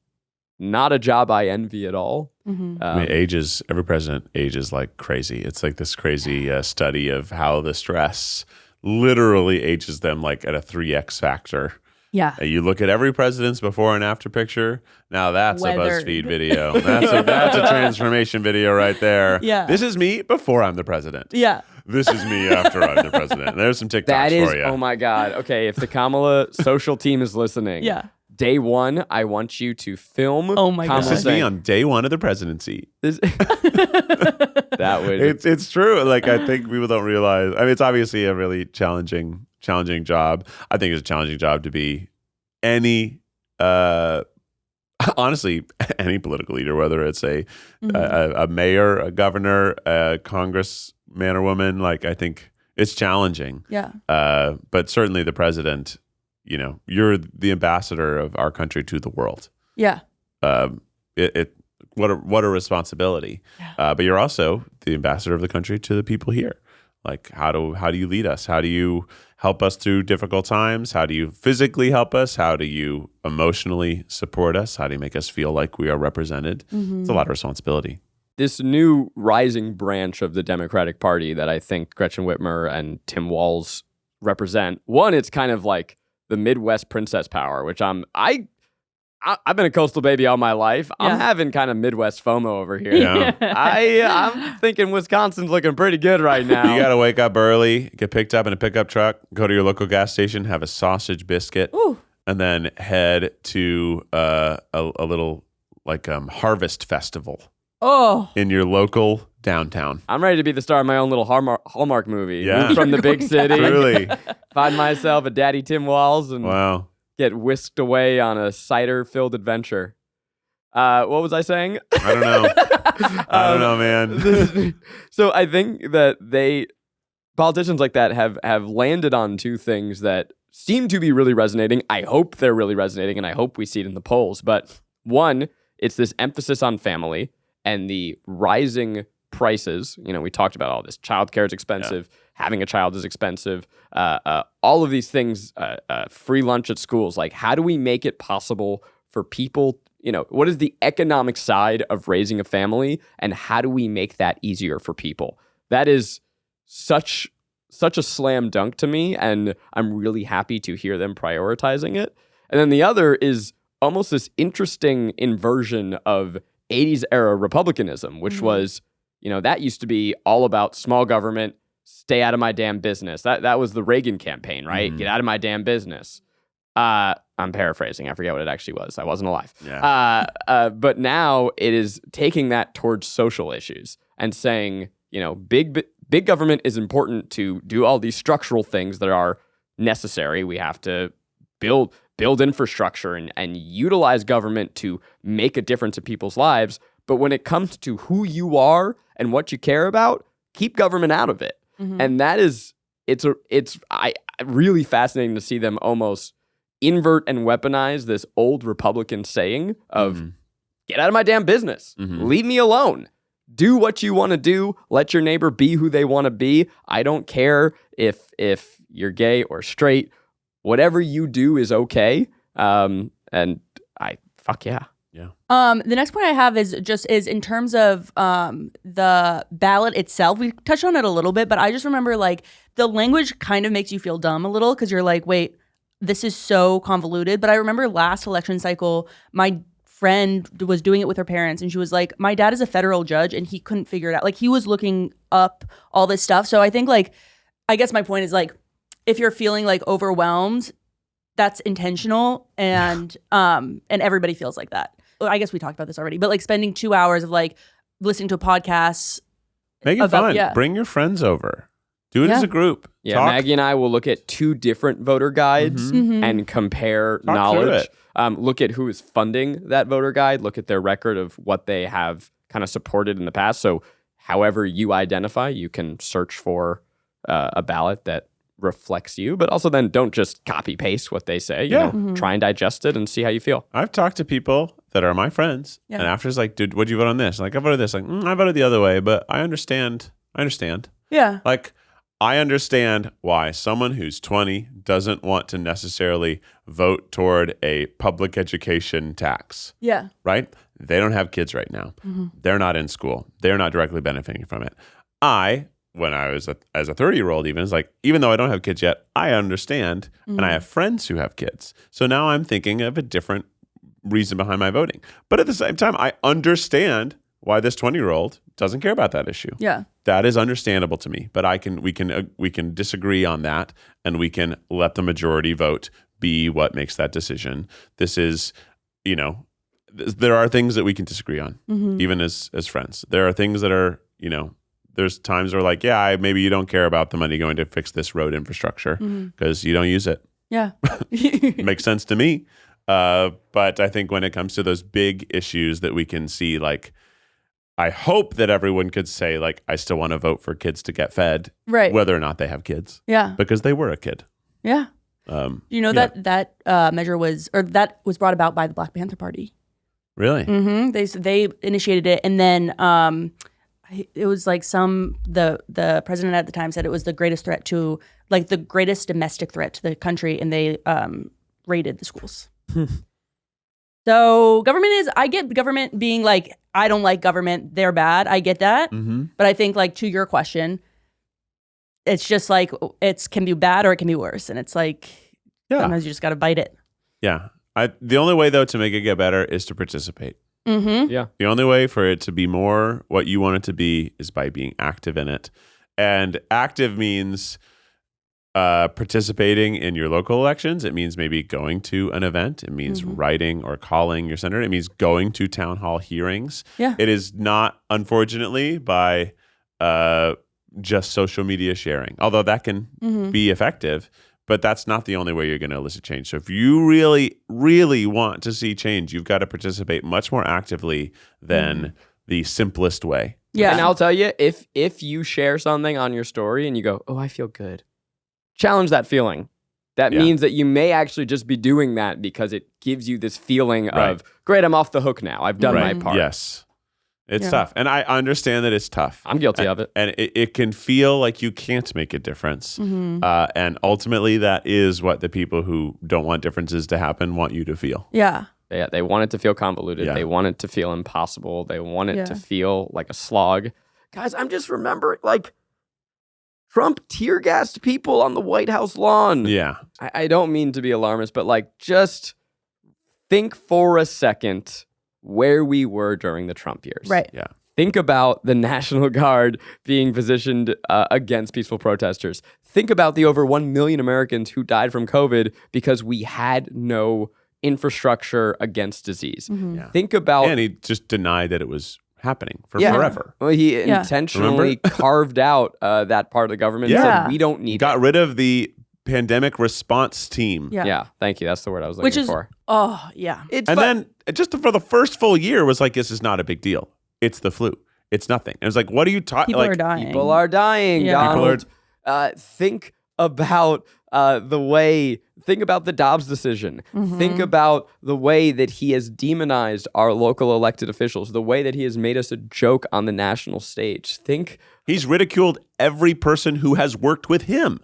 not a job I envy at all. Every president ages like crazy. It's like this crazy study of how the stress literally ages them like at a 3x factor. Yeah. You look at every president's before and after picture. Now that's a BuzzFeed video. That's a transformation video right there. Yeah. This is me before I'm the president. Yeah. This is me after I'm the president. There's some TikToks for you. Oh my God. Okay, if the Kamala social team is listening, day one, I want you to film. Oh my God. This is me on day one of the presidency. That would. It's true. Like, I think people don't realize. I mean, it's obviously a really challenging job. I think it's a challenging job to be honestly, any political leader, whether it's a mayor, a governor, a congressman or woman. Like, I think it's challenging. Yeah. But certainly the president, you're the ambassador of our country to the world. Yeah. What a responsibility. Yeah. But you're also the ambassador of the country to the people here. Like, how do you lead us? How do you help us through difficult times? How do you physically help us? How do you emotionally support us? How do you make us feel like we are represented? It's a lot of responsibility. This new rising branch of the Democratic Party that I think Gretchen Whitmer and Tim Walz represent, one, it's kind of like the Midwest princess power, which I've been a coastal baby all my life. Yeah. I'm having kind of Midwest FOMO over here. Yeah. I'm thinking Wisconsin's looking pretty good right now. You got to wake up early, get picked up in a pickup truck, go to your local gas station, have a sausage biscuit, and then head to a little harvest festival. In your local downtown. I'm ready to be the star of my own little Hallmark movie. Yeah. Move from the big city. Truly. Find myself a Daddy Tim Walz and Wow. get whisked away on a cider-filled adventure. What was I saying? I don't know. I don't know, man. So I think that politicians like that have landed on two things that seem to be really resonating. I hope they're really resonating, and I hope we see it in the polls. But one, it's this emphasis on family and the rising prices. We talked about all this. Childcare is expensive. Yeah. Having a child is expensive. All of these things, free lunch at schools. Like, how do we make it possible for people, what is the economic side of raising a family, and how do we make that easier for people? That is such a slam dunk to me, and I'm really happy to hear them prioritizing it. And then the other is almost this interesting inversion of 80s era Republicanism, which was, that used to be all about small government, stay out of my damn business. That was the Reagan campaign, right? Get out of my damn business. I'm paraphrasing. I forget what it actually was. I wasn't alive. Yeah. But now it is taking that towards social issues and saying, big government is important to do all these structural things that are necessary. We have to build infrastructure and utilize government to make a difference in people's lives. But when it comes to who you are and what you care about, keep government out of it. And that is, it's really fascinating to see them almost invert and weaponize this old Republican saying of get out of my damn business. Leave me alone. do what you want to do. Let your neighbor be who they want to be. I don't care if you're gay or straight. Whatever you do is okay. And fuck yeah. Yeah. The next point I have is in terms of the ballot itself. We touched on it a little bit, but I just remember like the language kind of makes you feel dumb a little because you're like, wait, this is so convoluted. But I remember last election cycle, my friend was doing it with her parents, and she was like, my dad is a federal judge, and he couldn't figure it out. Like he was looking up all this stuff. So I think like, I guess my point is like, if you're feeling like overwhelmed, that's intentional, and everybody feels like that. I guess we talked about this already, but like spending 2 hours of like listening to a podcast. Make it fun. Yeah. Bring your friends over. Do it as a group. Yeah, talk. Maggie and I will look at 2 different voter guides and compare knowledge. Look at who is funding that voter guide. Look at their record of what they have kind of supported in the past. So however you identify, you can search for a ballot that reflects you, but also then don't just copy paste what they say. You know, try and digest it and see how you feel. I've talked to people that are my friends, and after it's like, dude, what'd you vote on this? Like, I voted this. Like, I voted the other way, but I understand. Yeah. Like, I understand why someone who's 20 doesn't want to necessarily vote toward a public education tax. Yeah. Right? They don't have kids right now. They're not in school. They're not directly benefiting from it. When I was as a 30-year-old even, it's like, even though I don't have kids yet, I understand, and I have friends who have kids. So now I'm thinking of a different reason behind my voting. But at the same time, I understand why this 20-year-old doesn't care about that issue. Yeah. That is understandable to me, but we can disagree on that, and we can let the majority vote be what makes that decision. This is, there are things that we can disagree on, even as friends. There are things that are, there's times where like, maybe you don't care about the money going to fix this road infrastructure because you don't use it. Yeah. Makes sense to me. But I think when it comes to those big issues that we can see, like, I hope that everyone could say, like, I still want to vote for kids to get fed, right? Whether or not they have kids. Yeah. Because they were a kid. Yeah. That measure was brought about by the Black Panther Party. Really? They initiated it, and then it was like the president at the time said it was the greatest threat to, like, the greatest domestic threat to the country, and they raided the schools. So I get government being like, I don't like government, they're bad. I get that. But I think, like, to your question, it's just like, it can be bad or it can be worse. And it's like, sometimes you just got to bite it. Yeah. The only way, though, to make it get better is to participate. Yeah. The only way for it to be more what you want it to be is by being active in it. And active means participating in your local elections. It means maybe going to an event. It means writing or calling your senator. It means going to town hall hearings. Yeah. It is not, unfortunately, by just social media sharing, although that can be effective. But that's not the only way you're going to elicit change. So if you really, really want to see change, you've got to participate much more actively than the simplest way. Yeah. And I'll tell you, if you share something on your story and you go, oh, I feel good, challenge that feeling. That means that you may actually just be doing that because it gives you this feeling of, great, I'm off the hook now. I've done my part. Yes. It's tough. And I understand that it's tough. I'm guilty of it. And it can feel like you can't make a difference. And ultimately, that is what the people who don't want differences to happen want you to feel. Yeah. Yeah, they want it to feel convoluted. Yeah. They want it to feel impossible. They want it to feel like a slog. Guys, I'm just remembering, like, Trump tear-gassed people on the White House lawn. Yeah. I don't mean to be alarmist, but, like, just think for a second where we were during the Trump years. Right. Yeah. Think about the National Guard being positioned against peaceful protesters. Think about the over 1 million Americans who died from COVID because we had no infrastructure against disease. Yeah. Think about... And he just denied that it was happening for forever. Well, he intentionally carved out that part of the government and said, we don't need Got rid of the pandemic response team. Yeah, thank you. That's the word I was looking for. Then just for the first full year was like, this is not a big deal. It's the flu. It's nothing. And it's like, what are you talking? People are dying. People are dying, Donald. Think about think about the Dobbs decision. Think about the way that he has demonized our local elected officials, the way that he has made us a joke on the national stage. He's ridiculed every person who has worked with him.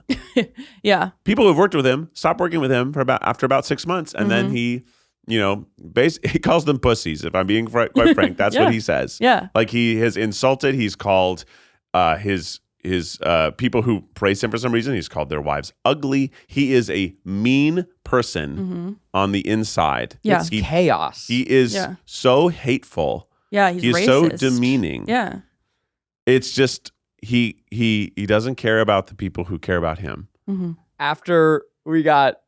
Yeah. People who've worked with him stopped working with him after about 6 months. And then he, he calls them pussies. If I'm being quite frank, that's what he says. Yeah. Like he has insulted, he's called his people who praise him for some reason, he's called their wives ugly. He is a mean person on the inside. Yeah. It's chaos. He is so hateful. Yeah, he's racist. So demeaning. Yeah. It's just he doesn't care about the people who care about him. After we got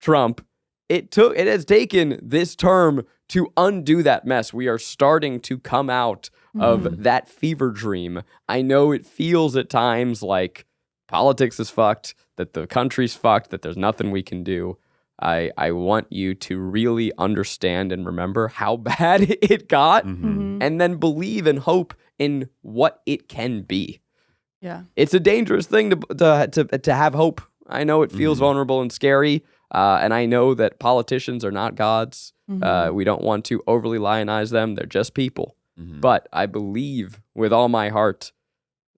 Trump, it has taken this term to undo that mess. We are starting to come out of that fever dream. I know it feels at times like politics is fucked, that the country's fucked, that there's nothing we can do. I want you to really understand and remember how bad it got, and then believe and hope in what it can be. Yeah, it's a dangerous thing to have hope. I know it feels vulnerable and scary, and I know that politicians are not gods. We don't want to overly lionize them. They're just people. But I believe with all my heart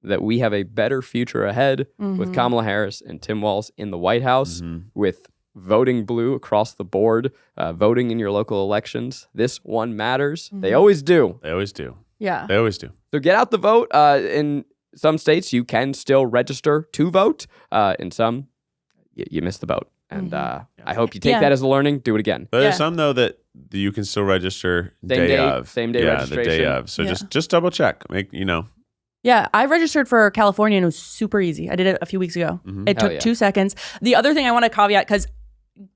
that we have a better future ahead with Kamala Harris and Tim Walz in the White House, with voting blue across the board, voting in your local elections. This one matters. They always do. They always do. Yeah. They always do. So get out the vote. In some states, you can still register to vote. In some, you missed the boat. And I hope you take that as a learning. Do it again. But there's some, though, that you can still register day of. Same day registration. The day of. So just double check. Yeah, I registered for California and it was super easy. I did it a few weeks ago. It took 2 seconds. The other thing I want to caveat, because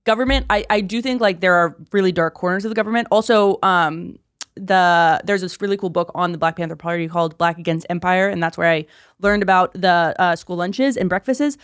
government, I do think like there are really dark corners of the government. Also, there's this really cool book on the Black Panther Party called Black Against Empire, and that's where I learned about the school lunches and breakfasts.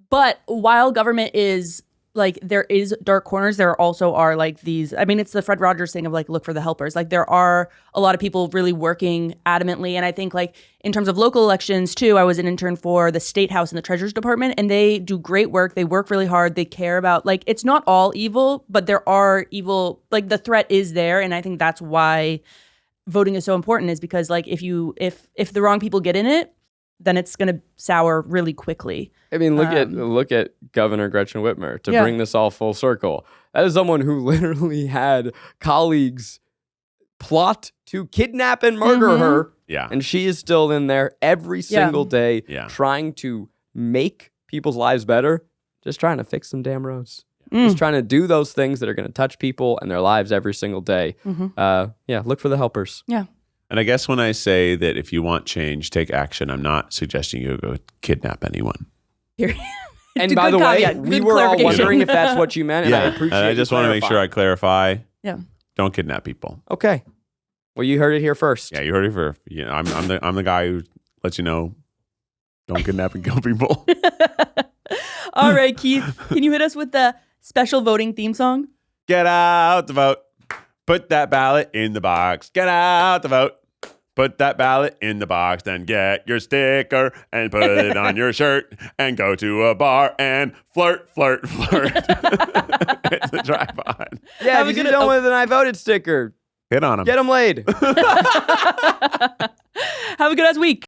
But while government is like, there is dark corners, there also are like these, I mean, it's the Fred Rogers thing of like, look for the helpers. Like there are a lot of people really working adamantly. And I think like in terms of local elections too, I was an intern for the State House and the Treasurer's Department, and they do great work. They work really hard. They care about, like, it's not all evil, but there are evil, like the threat is there. And I think that's why voting is so important, is because like if the wrong people get in it, then it's going to sour really quickly. I mean, look at Governor Gretchen Whitmer to bring this all full circle. That is someone who literally had colleagues plot to kidnap and murder her. Yeah. And she is still in there every single day trying to make people's lives better, just trying to fix some damn roads. Just trying to do those things that are going to touch people and their lives every single day. Look for the helpers. Yeah. And I guess when I say that if you want change, take action, I'm not suggesting you go kidnap anyone. And by the way, we were all wondering if that's what you meant, and I appreciate it. I just want to make sure I clarify. Yeah. Don't kidnap people. Okay. Well, you heard it here first. Yeah, you heard it first. I'm the guy who lets you know, don't kidnap and kill people. All right, Keith, can you hit us with the special voting theme song? Get out the vote. Put that ballot in the box. Get out the vote. Put that ballot in the box. Then get your sticker and put it on your shirt and go to a bar and flirt. It's the drive-on. Yeah, if you see someone with an I voted sticker, hit on them. Get them laid. Have a good ass week.